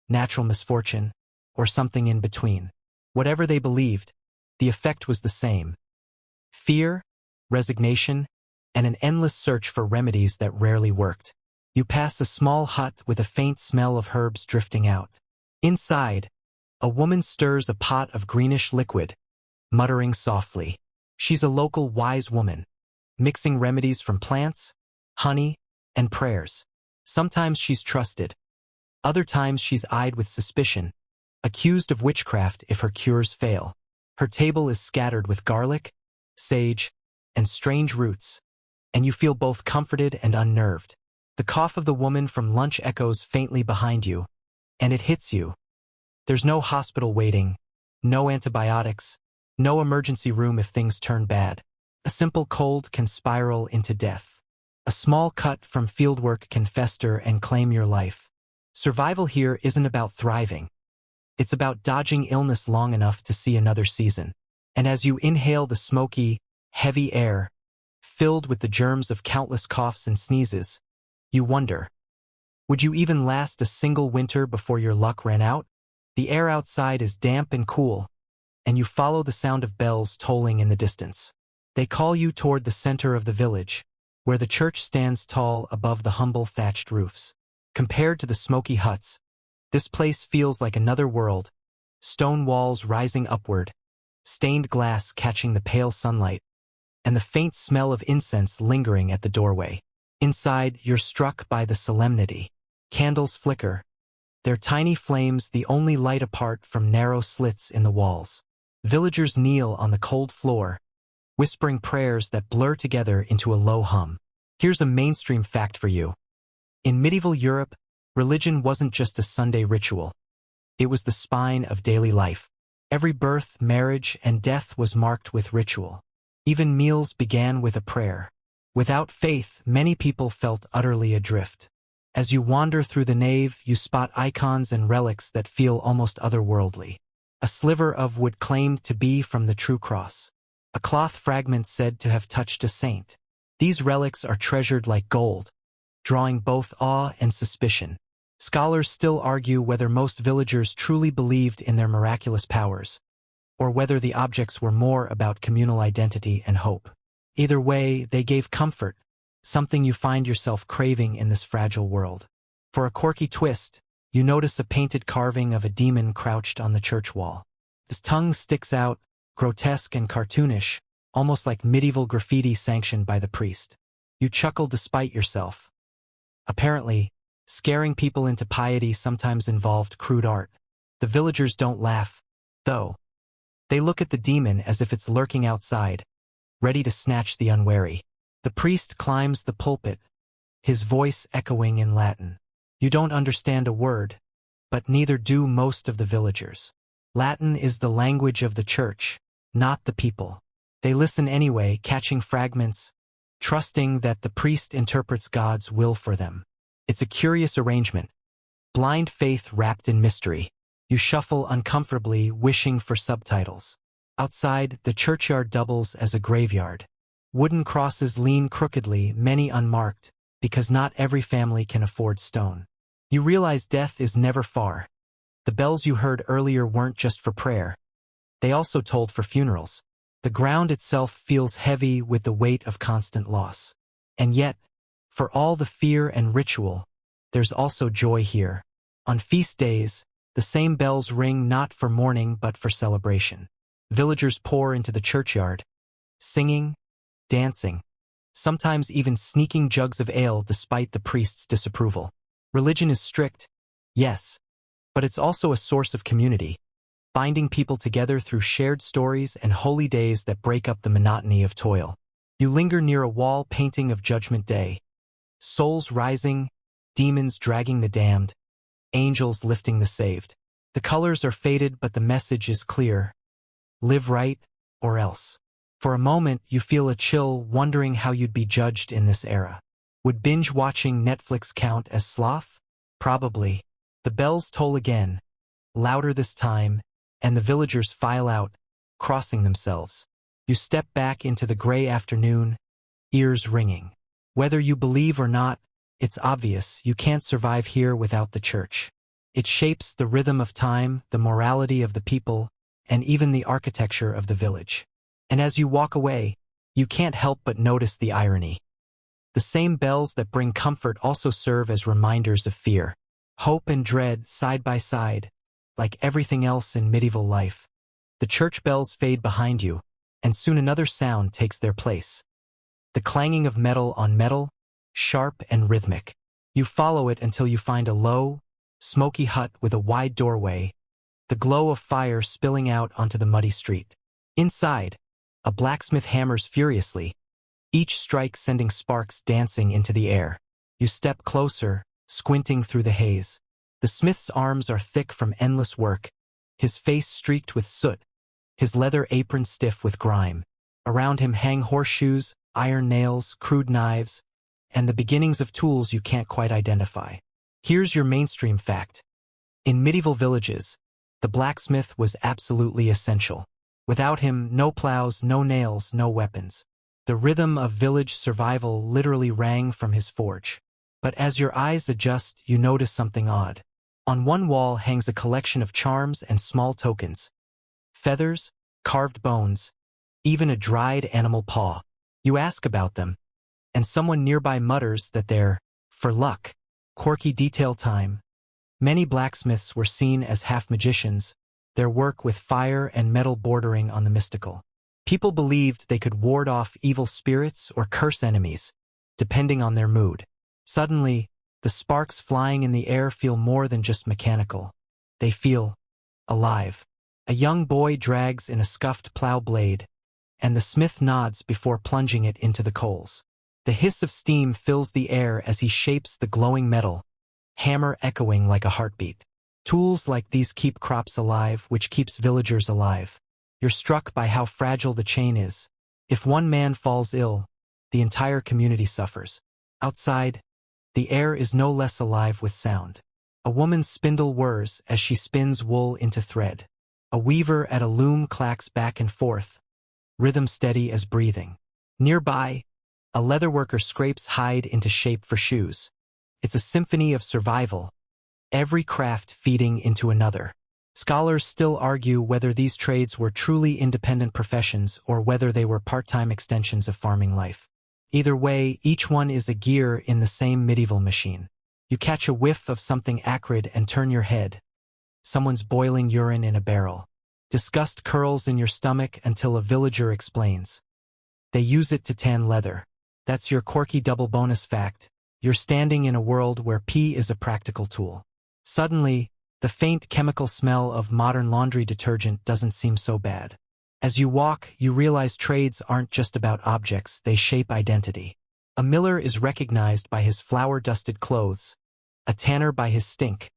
natural misfortune, or something in between. Whatever they believed, the effect was the same. Fear, resignation, and an endless search for remedies that rarely worked. You pass a small hut with a faint smell of herbs drifting out. Inside, a woman stirs a pot of greenish liquid, muttering softly. She's a local wise woman, mixing remedies from plants, honey, and prayers. Sometimes she's trusted. Other times she's eyed with suspicion, accused of witchcraft if her cures fail. Her table is scattered with garlic, sage, and strange roots, and you feel both comforted and unnerved. The cough of the woman from lunch echoes faintly behind you, and it hits you. There's no hospital waiting, no antibiotics, no emergency room if things turn bad. A simple cold can spiral into death. A small cut from fieldwork can fester and claim your life. Survival here isn't about thriving. It's about dodging illness long enough to see another season. And as you inhale the smoky, heavy air, filled with the germs of countless coughs and sneezes, you wonder, would you even last a single winter before your luck ran out? The air outside is damp and cool, and you follow the sound of bells tolling in the distance. They call you toward the center of the village, where the church stands tall above the humble thatched roofs. Compared to the smoky huts, this place feels like another world, stone walls rising upward, stained glass catching the pale sunlight, and the faint smell of incense lingering at the doorway. Inside, you're struck by the solemnity. Candles flicker, their tiny flames the only light apart from narrow slits in the walls. Villagers kneel on the cold floor, whispering prayers that blur together into a low hum. Here's a mainstream fact for you. In medieval Europe, religion wasn't just a Sunday ritual. It was the spine of daily life. Every birth, marriage, and death was marked with ritual. Even meals began with a prayer. Without faith, many people felt utterly adrift. As you wander through the nave, you spot icons and relics that feel almost otherworldly. A sliver of wood claimed to be from the true cross. A cloth fragment said to have touched a saint. These relics are treasured like gold, drawing both awe and suspicion. Scholars still argue whether most villagers truly believed in their miraculous powers, or whether the objects were more about communal identity and hope. Either way, they gave comfort, something you find yourself craving in this fragile world. For a quirky twist, you notice a painted carving of a demon crouched on the church wall. His tongue sticks out, grotesque and cartoonish, almost like medieval graffiti sanctioned by the priest. You chuckle despite yourself. Apparently, scaring people into piety sometimes involved crude art. The villagers don't laugh, though. They look at the demon as if it's lurking outside, ready to snatch the unwary. The priest climbs the pulpit, his voice echoing in Latin. You don't understand a word, but neither do most of the villagers. Latin is the language of the church, not the people. They listen anyway, catching fragments, trusting that the priest interprets God's will for them. It's a curious arrangement. Blind faith wrapped in mystery. You shuffle uncomfortably, wishing for subtitles. Outside, the churchyard doubles as a graveyard. Wooden crosses lean crookedly, many unmarked, because not every family can afford stone. You realize death is never far. The bells you heard earlier weren't just for prayer. They also tolled for funerals. The ground itself feels heavy with the weight of constant loss. And yet, for all the fear and ritual, there's also joy here. On feast days, the same bells ring not for mourning but for celebration. Villagers pour into the churchyard, singing, dancing, sometimes even sneaking jugs of ale despite the priest's disapproval. Religion is strict, yes, but it's also a source of community, binding people together through shared stories and holy days that break up the monotony of toil. You linger near a wall painting of Judgment Day. Souls rising, demons dragging the damned, angels lifting the saved. The colors are faded, but the message is clear. Live right, or else. For a moment, you feel a chill, wondering how you'd be judged in this era. Would binge-watching Netflix count as sloth? Probably. The bells toll again, louder this time, and the villagers file out, crossing themselves. You step back into the gray afternoon, ears ringing. Whether you believe or not, it's obvious you can't survive here without the church. It shapes the rhythm of time, the morality of the people, and even the architecture of the village. And as you walk away, you can't help but notice the irony. The same bells that bring comfort also serve as reminders of fear. Hope and dread side by side, like everything else in medieval life. The church bells fade behind you, and soon another sound takes their place. The clanging of metal on metal, sharp and rhythmic. You follow it until you find a low, smoky hut with a wide doorway, the glow of fire spilling out onto the muddy street. Inside, a blacksmith hammers furiously, each strike sending sparks dancing into the air. You step closer, squinting through the haze. The smith's arms are thick from endless work, his face streaked with soot, his leather apron stiff with grime. Around him hang horseshoes, iron nails, crude knives, and the beginnings of tools you can't quite identify. Here's your mainstream fact. In medieval villages, the blacksmith was absolutely essential. Without him, no plows, no nails, no weapons. The rhythm of village survival literally rang from his forge. But as your eyes adjust, you notice something odd. On one wall hangs a collection of charms and small tokens. Feathers, carved bones, even a dried animal paw. You ask about them, and someone nearby mutters that they're for luck. Quirky detail time. Many blacksmiths were seen as half-magicians, their work with fire and metal bordering on the mystical. People believed they could ward off evil spirits or curse enemies, depending on their mood. Suddenly, the sparks flying in the air feel more than just mechanical. They feel alive. A young boy drags in a scuffed plow blade, and the smith nods before plunging it into the coals. The hiss of steam fills the air as he shapes the glowing metal, hammer echoing like a heartbeat. Tools like these keep crops alive, which keeps villagers alive. You're struck by how fragile the chain is. If one man falls ill, the entire community suffers. Outside, the air is no less alive with sound. A woman's spindle whirs as she spins wool into thread. A weaver at a loom clacks back and forth, rhythm steady as breathing. Nearby, a leatherworker scrapes hide into shape for shoes. It's a symphony of survival, every craft feeding into another. Scholars still argue whether these trades were truly independent professions or whether they were part-time extensions of farming life. Either way, each one is a gear in the same medieval machine. You catch a whiff of something acrid and turn your head. Someone's boiling urine in a barrel. Disgust curls in your stomach until a villager explains. They use it to tan leather. That's your quirky double bonus fact. You're standing in a world where pee is a practical tool. Suddenly, the faint chemical smell of modern laundry detergent doesn't seem so bad. As you walk, you realize trades aren't just about objects, they shape identity. A miller is recognized by his flour-dusted clothes, a tanner by his stink,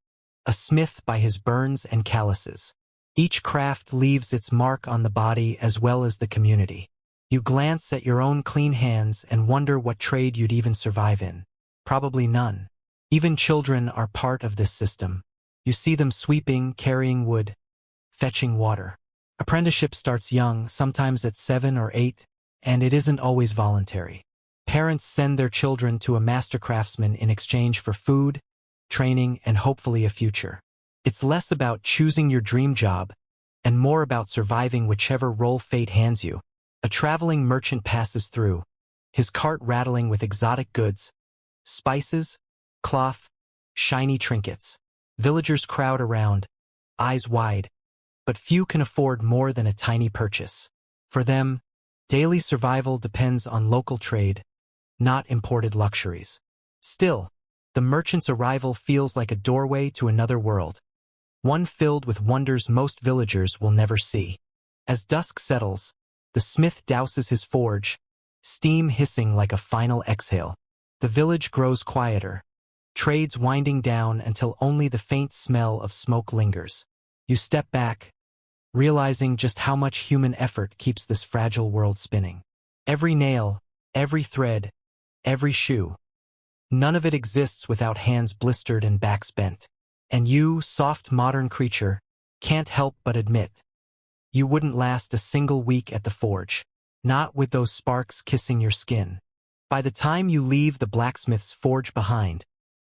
a smith by his burns and calluses. Each craft leaves its mark on the body as well as the community. You glance at your own clean hands and wonder what trade you'd even survive in. Probably none. Even children are part of this system. You see them sweeping, carrying wood, fetching water. Apprenticeship starts young, sometimes at 7 or 8, and it isn't always voluntary. Parents send their children to a master craftsman in exchange for food, training, and hopefully a future. It's less about choosing your dream job and more about surviving whichever role fate hands you. A traveling merchant passes through, his cart rattling with exotic goods, spices, cloth, shiny trinkets. Villagers crowd around, eyes wide, but few can afford more than a tiny purchase. For them, daily survival depends on local trade, not imported luxuries. Still, the merchant's arrival feels like a doorway to another world, one filled with wonders most villagers will never see. As dusk settles, the smith douses his forge, steam hissing like a final exhale. The village grows quieter, trades winding down until only the faint smell of smoke lingers. You step back, realizing just how much human effort keeps this fragile world spinning. Every nail, every thread, every shoe. None of it exists without hands blistered and backs bent. And you, soft modern creature, can't help but admit, you wouldn't last a single week at the forge, not with those sparks kissing your skin. By the time you leave the blacksmith's forge behind,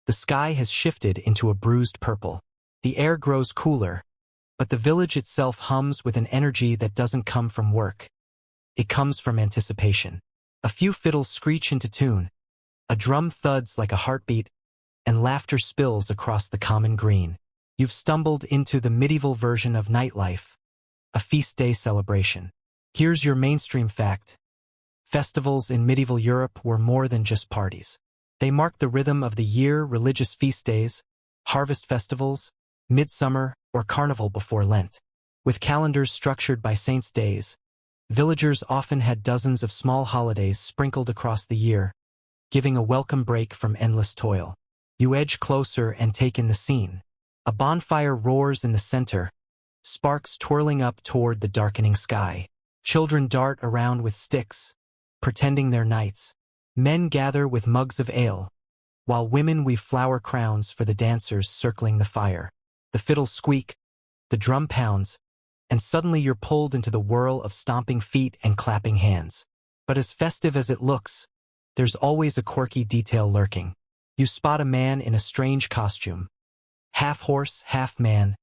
the sky has shifted into a bruised purple. The air grows cooler, but the village itself hums with an energy that doesn't come from work. It comes from anticipation. A few fiddles screech into tune, a drum thuds like a heartbeat, and laughter spills across the common green. You've stumbled into the medieval version of nightlife, a feast day celebration. Here's your mainstream fact. Festivals in medieval Europe were more than just parties. They marked the rhythm of the year, religious feast days, harvest festivals, midsummer, or carnival before Lent. With calendars structured by saints' days, villagers often had dozens of small holidays sprinkled across the year, giving a welcome break from endless toil. You edge closer and take in the scene. A bonfire roars in the center, sparks twirling up toward the darkening sky. Children dart around with sticks, pretending they're knights. Men gather with mugs of ale, while women weave flower crowns for the dancers circling the fire. The fiddles squeak, the drum pounds, and suddenly you're pulled into the whirl of stomping feet and clapping hands. But as festive as it looks, there's always a quirky detail lurking. You spot a man in a strange costume, half horse, half man,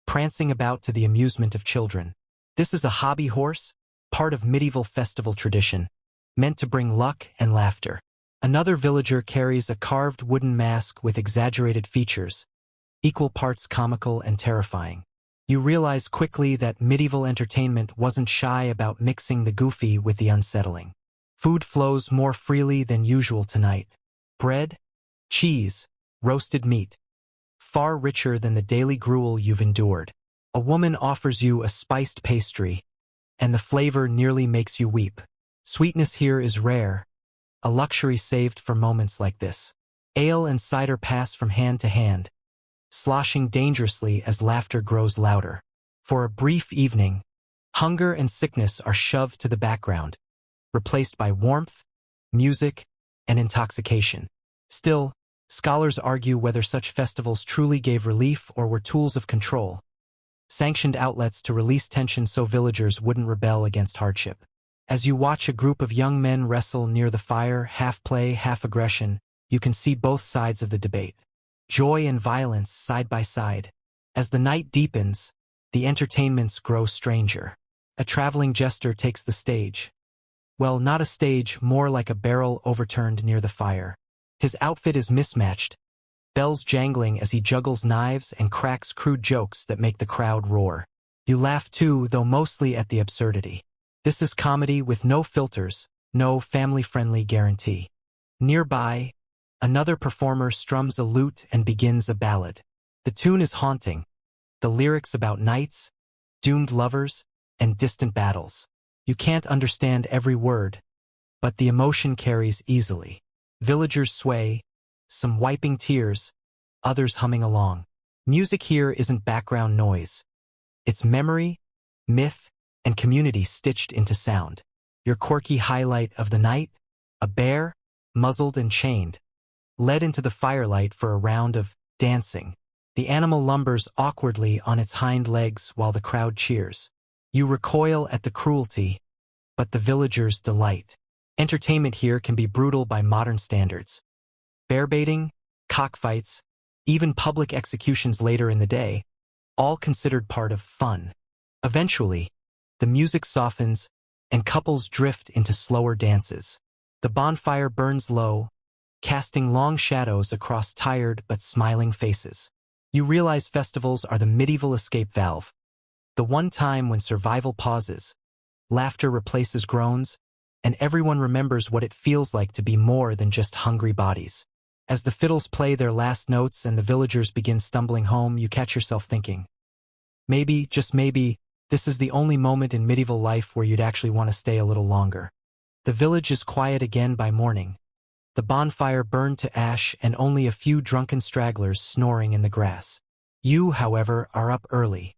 prancing about to the amusement of children. This is a hobby horse, part of medieval festival tradition, meant to bring luck and laughter. Another villager carries a carved wooden mask with exaggerated features, equal parts comical and terrifying. You realize quickly that medieval entertainment wasn't shy about mixing the goofy with the unsettling. Food flows more freely than usual tonight. Bread, cheese, roasted meat, far richer than the daily gruel you've endured. A woman offers you a spiced pastry, and the flavor nearly makes you weep. Sweetness here is rare, a luxury saved for moments like this. Ale and cider pass from hand to hand, sloshing dangerously as laughter grows louder. For a brief evening, hunger and sickness are shoved to the background, replaced by warmth, music, and intoxication. Still, scholars argue whether such festivals truly gave relief or were tools of control, sanctioned outlets to release tension so villagers wouldn't rebel against hardship. As you watch a group of young men wrestle near the fire, half play, half aggression, you can see both sides of the debate. Joy and violence side by side. As the night deepens, the entertainments grow stranger. A traveling jester takes the stage. Well, not a stage, more like a barrel overturned near the fire. His outfit is mismatched, bells jangling as he juggles knives and cracks crude jokes that make the crowd roar. You laugh too, though mostly at the absurdity. This is comedy with no filters, no family-friendly guarantee. Nearby, another performer strums a lute and begins a ballad. The tune is haunting, the lyrics about knights, doomed lovers, and distant battles. You can't understand every word, but the emotion carries easily. Villagers sway, some wiping tears, others humming along. Music here isn't background noise. It's memory, myth, and community stitched into sound. Your quirky highlight of the night? A bear, muzzled and chained, led into the firelight for a round of dancing. The animal lumbers awkwardly on its hind legs while the crowd cheers. You recoil at the cruelty, but the villagers delight. Entertainment here can be brutal by modern standards. Bear baiting, cockfights, even public executions later in the day, all considered part of fun. Eventually, the music softens and couples drift into slower dances. The bonfire burns low, casting long shadows across tired but smiling faces. You realize festivals are the medieval escape valve. The one time when survival pauses, laughter replaces groans, and everyone remembers what it feels like to be more than just hungry bodies. As the fiddles play their last notes and the villagers begin stumbling home, you catch yourself thinking, maybe, just maybe, this is the only moment in medieval life where you'd actually want to stay a little longer. The village is quiet again by morning. The bonfire burned to ash and only a few drunken stragglers snoring in the grass. You, however, are up early,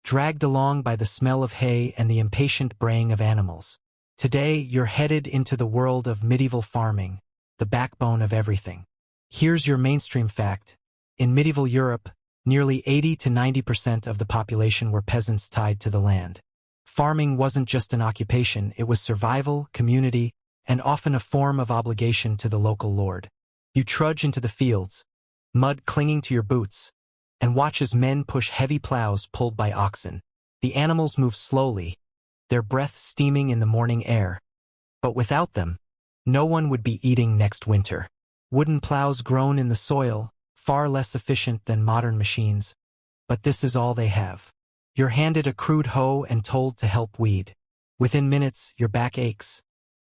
dragged along by the smell of hay and the impatient braying of animals. Today, you're headed into the world of medieval farming, the backbone of everything. Here's your mainstream fact. In medieval Europe, nearly 80 to 90% of the population were peasants tied to the land. Farming wasn't just an occupation, it was survival, community, and often a form of obligation to the local lord. You trudge into the fields, mud clinging to your boots, and watch as men push heavy plows pulled by oxen. The animals move slowly, their breath steaming in the morning air. But without them, no one would be eating next winter. Wooden plows grown in the soil, far less efficient than modern machines. But this is all they have. You're handed a crude hoe and told to help weed. Within minutes, your back aches,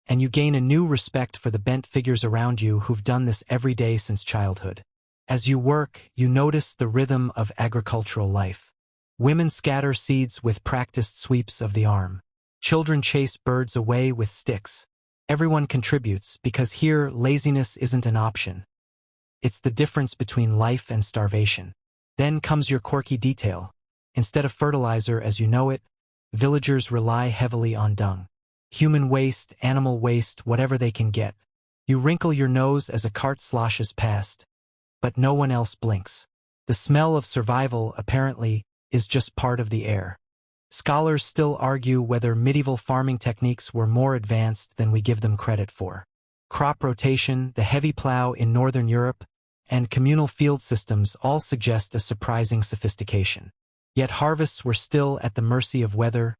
and you gain a new respect for the bent figures around you who've done this every day since childhood. As you work, you notice the rhythm of agricultural life. Women scatter seeds with practiced sweeps of the arm. Children chase birds away with sticks. Everyone contributes because here laziness isn't an option. It's the difference between life and starvation. Then comes your quirky detail. Instead of fertilizer as you know it, villagers rely heavily on dung. Human waste, animal waste, whatever they can get. You wrinkle your nose as a cart sloshes past, but no one else blinks. The smell of survival, apparently, is just part of the air. Scholars still argue whether medieval farming techniques were more advanced than we give them credit for. Crop rotation, the heavy plow in northern Europe, and communal field systems all suggest a surprising sophistication. Yet harvests were still at the mercy of weather,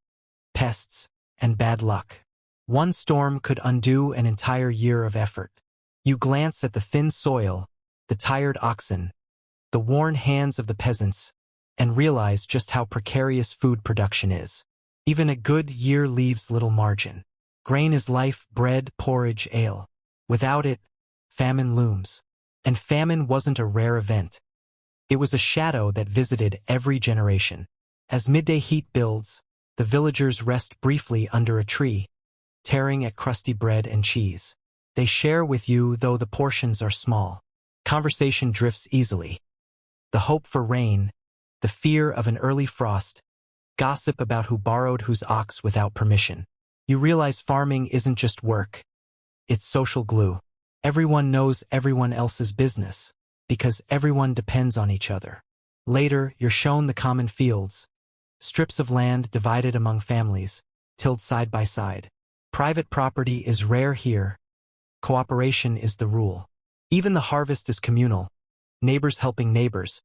pests, and bad luck. One storm could undo an entire year of effort. You glance at the thin soil, the tired oxen, the worn hands of the peasants, and realize just how precarious food production is. Even a good year leaves little margin. Grain is life, bread, porridge, ale. Without it, famine looms. And famine wasn't a rare event. It was a shadow that visited every generation. As midday heat builds, the villagers rest briefly under a tree, tearing at crusty bread and cheese. They share with you, though the portions are small. Conversation drifts easily. The hope for rain, the fear of an early frost, gossip about who borrowed whose ox without permission. You realize farming isn't just work. It's social glue. Everyone knows everyone else's business, because everyone depends on each other. Later, you're shown the common fields, strips of land divided among families, tilled side by side. Private property is rare here. Cooperation is the rule. Even the harvest is communal, neighbors helping neighbors,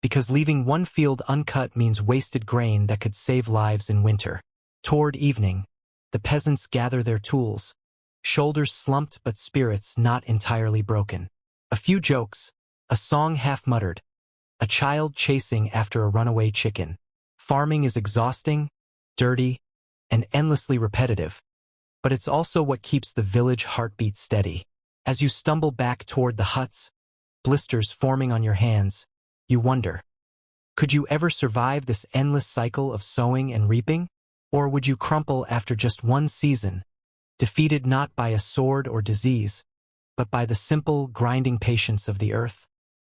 because leaving one field uncut means wasted grain that could save lives in winter. Toward evening, the peasants gather their tools, shoulders slumped but spirits not entirely broken. A few jokes, a song half-muttered, a child chasing after a runaway chicken. Farming is exhausting, dirty, and endlessly repetitive, but it's also what keeps the village heartbeat steady. As you stumble back toward the huts, blisters forming on your hands, you wonder, could you ever survive this endless cycle of sowing and reaping? Or would you crumple after just one season, defeated not by a sword or disease, but by the simple, grinding patience of the earth?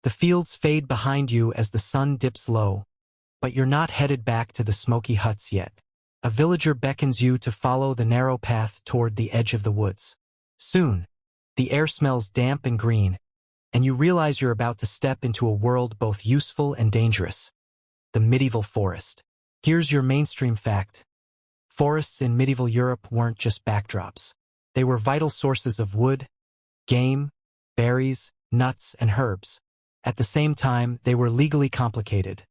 The The fields fade behind you as the sun dips low, but you're not headed back to the smoky huts yet. A villager beckons you to follow the narrow path toward the edge of the woods. Soon, the air smells damp and green, and you realize you're about to step into a world both useful and dangerous: the medieval forest. Here's your mainstream fact. Forests in medieval Europe weren't just backdrops. They were vital sources of wood, game, berries, nuts, and herbs. At the same time, they were legally complicated.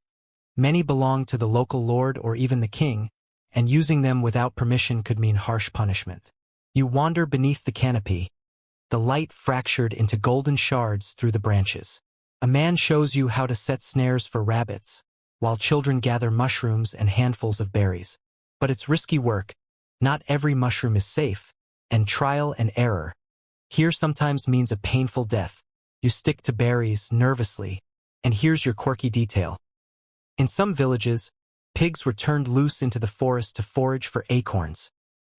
Many belonged to the local lord or even the king, and using them without permission could mean harsh punishment. You wander beneath the canopy, the light fractured into golden shards through the branches. A man shows you how to set snares for rabbits, while children gather mushrooms and handfuls of berries. But it's risky work. Not every mushroom is safe, and trial and error here sometimes means a painful death. You stick to berries nervously, and here's your quirky detail. In some villages, pigs were turned loose into the forest to forage for acorns,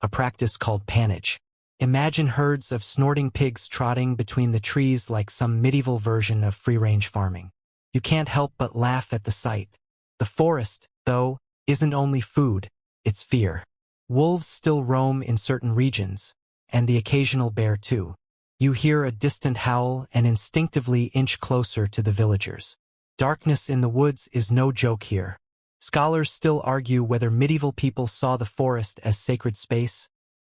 a practice called pannage. Imagine herds of snorting pigs trotting between the trees like some medieval version of free-range farming. You can't help but laugh at the sight. The forest, though, isn't only food, it's fear. Wolves still roam in certain regions, and the occasional bear too. You hear a distant howl and instinctively inch closer to the villagers. Darkness in the woods is no joke here. Scholars still argue whether medieval people saw the forest as sacred space,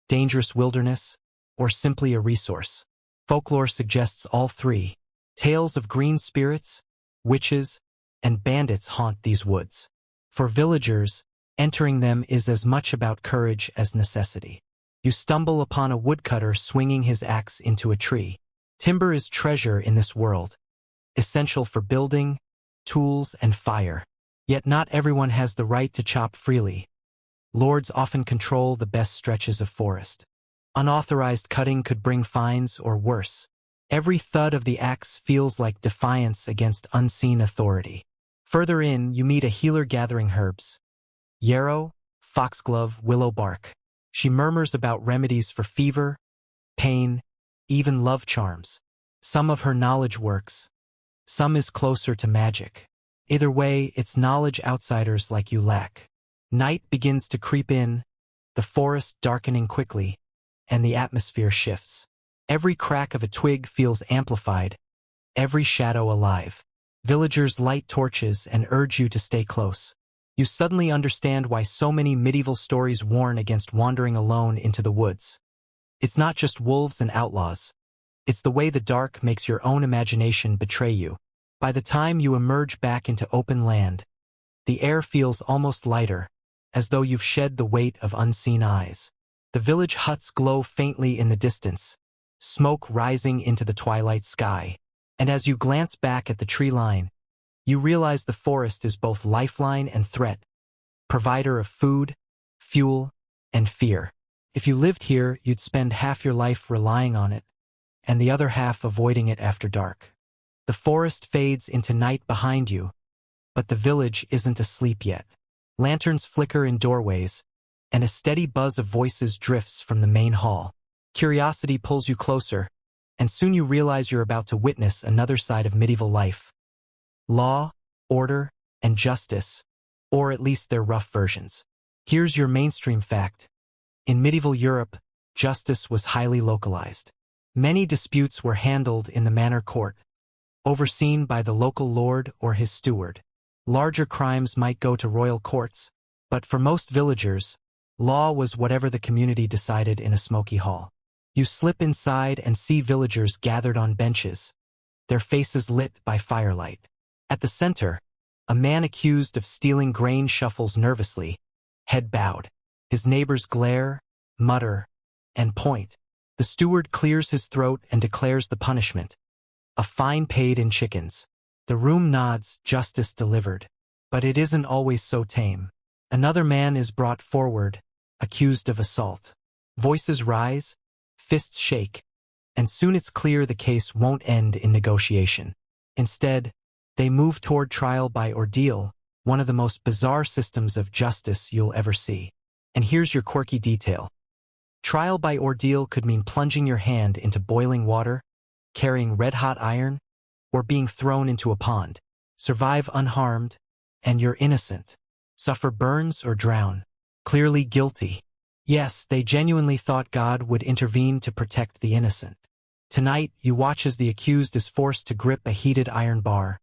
dangerous wilderness, or simply a resource. Folklore suggests all three. Tales of green spirits, witches, and bandits haunt these woods. For villagers, entering them is as much about courage as necessity. You stumble upon a woodcutter swinging his axe into a tree. Timber is treasure in this world, essential for building, tools, and fire. Yet not everyone has the right to chop freely. Lords often control the best stretches of forest. Unauthorized cutting could bring fines or worse. Every thud of the axe feels like defiance against unseen authority. Further in, you meet a healer gathering herbs. Yarrow, foxglove, willow bark. She murmurs about remedies for fever, pain, even love charms. Some of her knowledge works. Some is closer to magic. Either way, it's knowledge outsiders like you lack. Night begins to creep in, the forest darkening quickly, and the atmosphere shifts. Every crack of a twig feels amplified, every shadow alive. Villagers light torches and urge you to stay close. You suddenly understand why so many medieval stories warn against wandering alone into the woods. It's not just wolves and outlaws. It's the way the dark makes your own imagination betray you. By the time you emerge back into open land, the air feels almost lighter, as though you've shed the weight of unseen eyes. The village huts glow faintly in the distance, smoke rising into the twilight sky. And as you glance back at the tree line, you realize the forest is both lifeline and threat, provider of food, fuel, and fear. If you lived here, you'd spend half your life relying on it, and the other half avoiding it after dark. The forest fades into night behind you, but the village isn't asleep yet. Lanterns flicker in doorways, and a steady buzz of voices drifts from the main hall. Curiosity pulls you closer, and soon you realize you're about to witness another side of medieval life. Law, order, and justice, or at least their rough versions. Here's your mainstream fact. In medieval Europe, justice was highly localized. Many disputes were handled in the manor court, overseen by the local lord or his steward. Larger crimes might go to royal courts, but for most villagers, law was whatever the community decided in a smoky hall. You slip inside and see villagers gathered on benches, their faces lit by firelight. At the center, a man accused of stealing grain shuffles nervously, head bowed. His neighbors glare, mutter, and point. The steward clears his throat and declares the punishment: a fine paid in chickens. The room nods, justice delivered. But it isn't always so tame. Another man is brought forward, accused of assault. Voices rise, fists shake, and soon it's clear the case won't end in negotiation. Instead, they move toward trial by ordeal, one of the most bizarre systems of justice you'll ever see. And here's your quirky detail. Trial by ordeal could mean plunging your hand into boiling water, carrying red-hot iron, or being thrown into a pond. Survive unharmed, and you're innocent. Suffer burns or drown. Clearly guilty. Yes, they genuinely thought God would intervene to protect the innocent. Tonight, you watch as the accused is forced to grip a heated iron bar,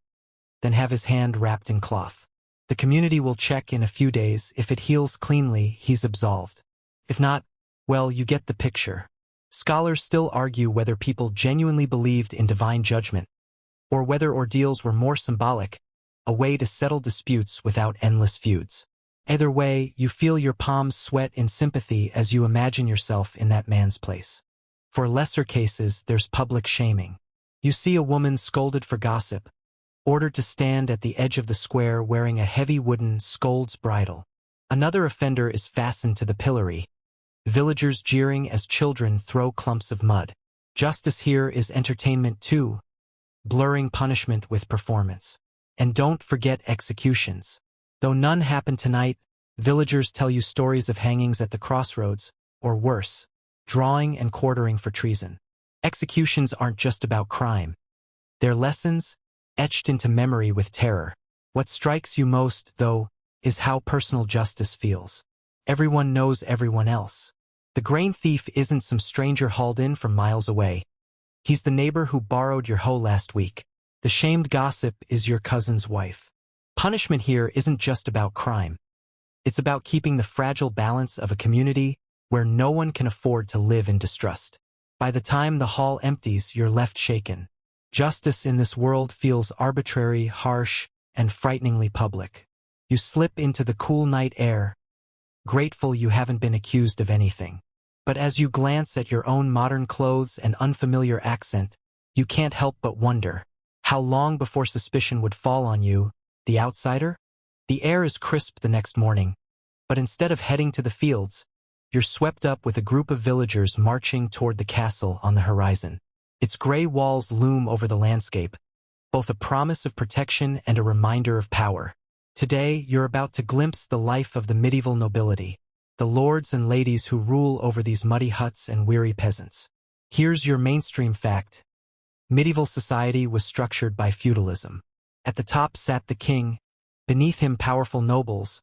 then have his hand wrapped in cloth. The community will check in a few days. If it heals cleanly, he's absolved. If not, well, you get the picture. Scholars still argue whether people genuinely believed in divine judgment, or whether ordeals were more symbolic, a way to settle disputes without endless feuds. Either way, you feel your palms sweat in sympathy as you imagine yourself in that man's place. For lesser cases, there's public shaming. You see a woman scolded for gossip, ordered to stand at the edge of the square wearing a heavy wooden scold's bridle. Another offender is fastened to the pillory, villagers jeering as children throw clumps of mud. Justice here is entertainment too, blurring punishment with performance. And don't forget executions. Though none happen tonight, villagers tell you stories of hangings at the crossroads, or worse, drawing and quartering for treason. Executions aren't just about crime. They're lessons, etched into memory with terror. What strikes you most, though, is how personal justice feels. Everyone knows everyone else. The grain thief isn't some stranger hauled in from miles away. He's the neighbor who borrowed your hoe last week. The shamed gossip is your cousin's wife. Punishment here isn't just about crime. It's about keeping the fragile balance of a community where no one can afford to live in distrust. By the time the hall empties, you're left shaken. Justice in this world feels arbitrary, harsh, and frighteningly public. You slip into the cool night air, grateful you haven't been accused of anything. But as you glance at your own modern clothes and unfamiliar accent, you can't help but wonder, how long before suspicion would fall on you, the outsider? The air is crisp the next morning, but instead of heading to the fields, you're swept up with a group of villagers marching toward the castle on the horizon. Its gray walls loom over the landscape, both a promise of protection and a reminder of power. Today, you're about to glimpse the life of the medieval nobility, the lords and ladies who rule over these muddy huts and weary peasants. Here's your mainstream fact. Medieval society was structured by feudalism. At the top sat the king, beneath him powerful nobles,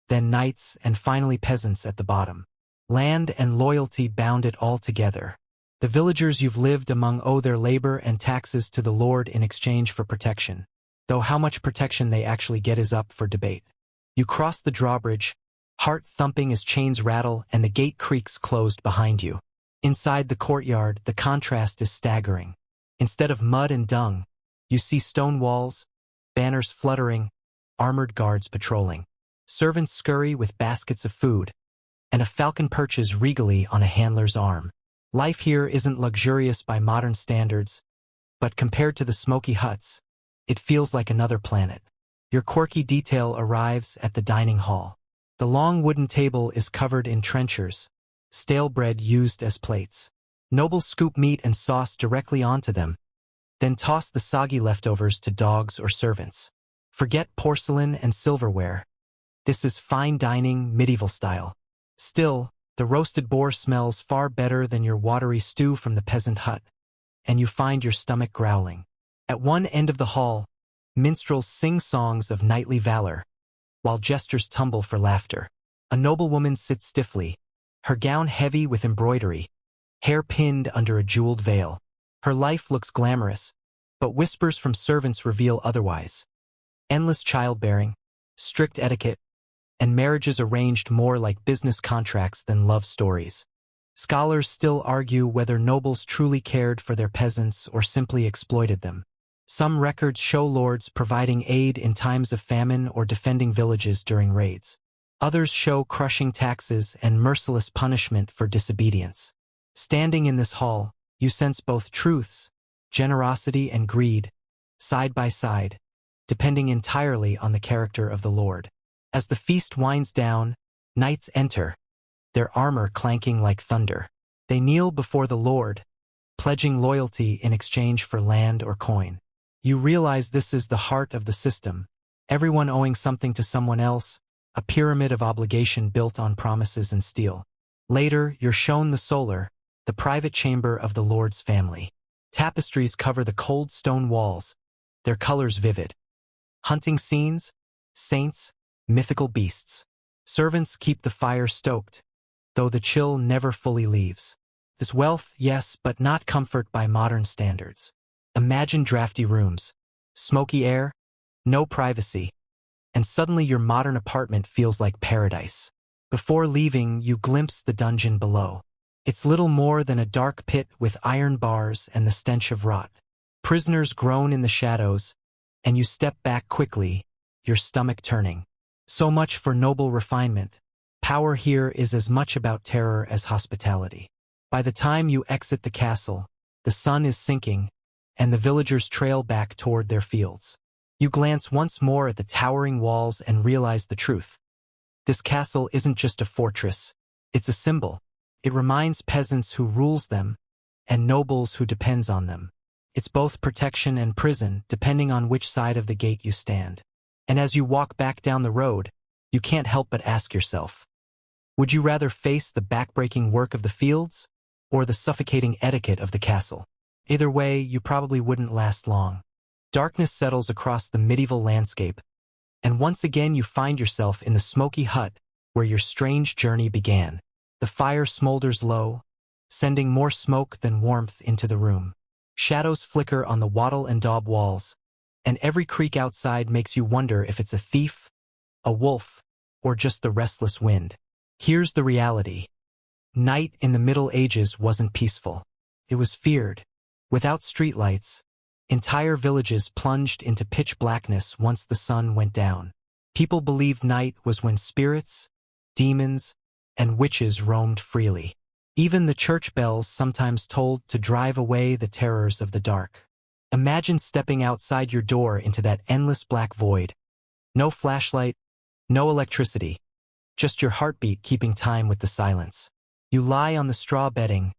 then knights and finally peasants at the bottom. Land and loyalty bound it all together. The villagers you've lived among owe their labor and taxes to the lord in exchange for protection, though how much protection they actually get is up for debate. You cross the drawbridge, heart thumping as chains rattle and the gate creaks closed behind you. Inside the courtyard, the contrast is staggering. Instead of mud and dung, you see stone walls, banners fluttering, armored guards patrolling. Servants scurry with baskets of food, and a falcon perches regally on a handler's arm. Life here isn't luxurious by modern standards, but compared to the smoky huts, it feels like another planet. Your quirky detail arrives at the dining hall. The long wooden table is covered in trenchers, stale bread used as plates. Nobles scoop meat and sauce directly onto them, then toss the soggy leftovers to dogs or servants. Forget porcelain and silverware. This is fine dining, medieval style. Still, the roasted boar smells far better than your watery stew from the peasant hut, and you find your stomach growling. At one end of the hall, minstrels sing songs of knightly valor, while jesters tumble for laughter. A noblewoman sits stiffly, her gown heavy with embroidery, hair pinned under a jeweled veil. Her life looks glamorous, but whispers from servants reveal otherwise. Endless childbearing, strict etiquette, and marriages arranged more like business contracts than love stories. Scholars still argue whether nobles truly cared for their peasants or simply exploited them. Some records show lords providing aid in times of famine or defending villages during raids. Others show crushing taxes and merciless punishment for disobedience. Standing in this hall, you sense both truths, generosity and greed, side by side, depending entirely on the character of the lord. As the feast winds down, knights enter, their armor clanking like thunder. They kneel before the lord, pledging loyalty in exchange for land or coin. You realize this is the heart of the system, everyone owing something to someone else, a pyramid of obligation built on promises and steel. Later, you're shown the solar, the private chamber of the lord's family. Tapestries cover the cold stone walls, their colors vivid. Hunting scenes, saints, mythical beasts. Servants keep the fire stoked, though the chill never fully leaves. This wealth, yes, but not comfort by modern standards. Imagine drafty rooms, smoky air, no privacy, and suddenly your modern apartment feels like paradise. Before leaving, you glimpse the dungeon below. It's little more than a dark pit with iron bars and the stench of rot. Prisoners groan in the shadows, and you step back quickly, your stomach turning. So much for noble refinement. Power here is as much about terror as hospitality. By the time you exit the castle, the sun is sinking, and the villagers trail back toward their fields. You glance once more at the towering walls and realize the truth. This castle isn't just a fortress, it's a symbol. It reminds peasants who rules them, and nobles who depends on them. It's both protection and prison, depending on which side of the gate you stand. And as you walk back down the road, you can't help but ask yourself, would you rather face the backbreaking work of the fields, or the suffocating etiquette of the castle? Either way, you probably wouldn't last long. Darkness settles across the medieval landscape, and once again you find yourself in the smoky hut where your strange journey began. The fire smolders low, sending more smoke than warmth into the room. Shadows flicker on the wattle and daub walls, and every creak outside makes you wonder if it's a thief, a wolf, or just the restless wind. Here's the reality. Night in the Middle Ages wasn't peaceful. It was feared. Without streetlights, entire villages plunged into pitch blackness once the sun went down. People believed night was when spirits, demons, and witches roamed freely. Even the church bells sometimes told to drive away the terrors of the dark. Imagine stepping outside your door into that endless black void. No flashlight, no electricity, just your heartbeat keeping time with the silence. You lie on the straw bedding,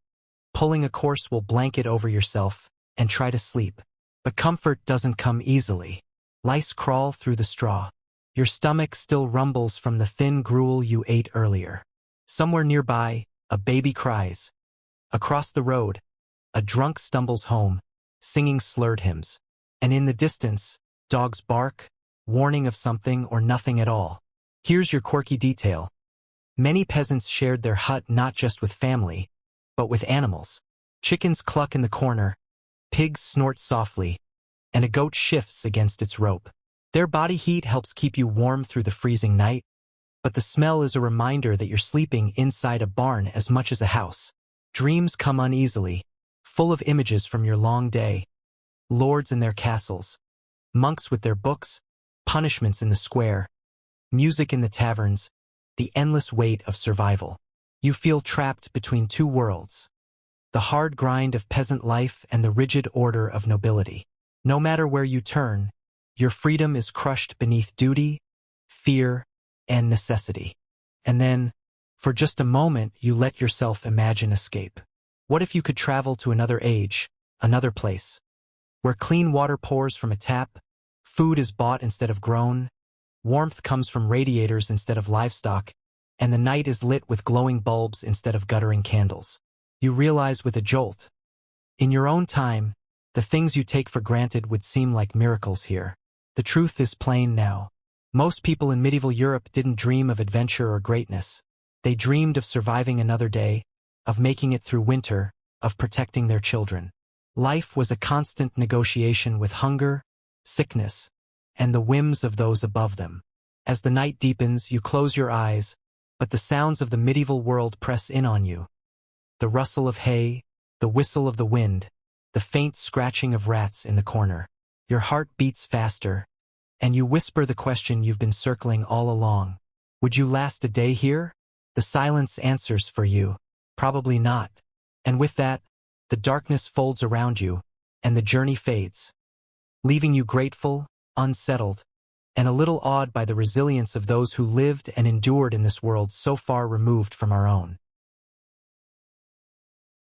pulling a coarse wool blanket over yourself, and try to sleep. But comfort doesn't come easily. Lice crawl through the straw. Your stomach still rumbles from the thin gruel you ate earlier. Somewhere nearby, a baby cries. Across the road, a drunk stumbles home, singing slurred hymns. And in the distance, dogs bark, warning of something or nothing at all. Here's your quirky detail. Many peasants shared their hut not just with family, but with animals. Chickens cluck in the corner, pigs snort softly, and a goat shifts against its rope. Their body heat helps keep you warm through the freezing night, but the smell is a reminder that you're sleeping inside a barn as much as a house. Dreams come uneasily, full of images from your long day. Lords in their castles, monks with their books, punishments in the square, music in the taverns, the endless weight of survival. You feel trapped between two worlds, the hard grind of peasant life and the rigid order of nobility. No matter where you turn, your freedom is crushed beneath duty, fear, and necessity. And then, for just a moment, you let yourself imagine escape. What if you could travel to another age, another place, where clean water pours from a tap, food is bought instead of grown, warmth comes from radiators instead of livestock, and the night is lit with glowing bulbs instead of guttering candles? You realize with a jolt, in your own time, the things you take for granted would seem like miracles here. The truth is plain now. Most people in medieval Europe didn't dream of adventure or greatness. They dreamed of surviving another day, of making it through winter, of protecting their children. Life was a constant negotiation with hunger, sickness, and the whims of those above them. As the night deepens, you close your eyes, but the sounds of the medieval world press in on you. The rustle of hay, the whistle of the wind, the faint scratching of rats in the corner. Your heart beats faster, and you whisper the question you've been circling all along. Would you last a day here? The silence answers for you. Probably not. And with that, the darkness folds around you, and the journey fades, leaving you grateful, unsettled, and a little awed by the resilience of those who lived and endured in this world so far removed from our own.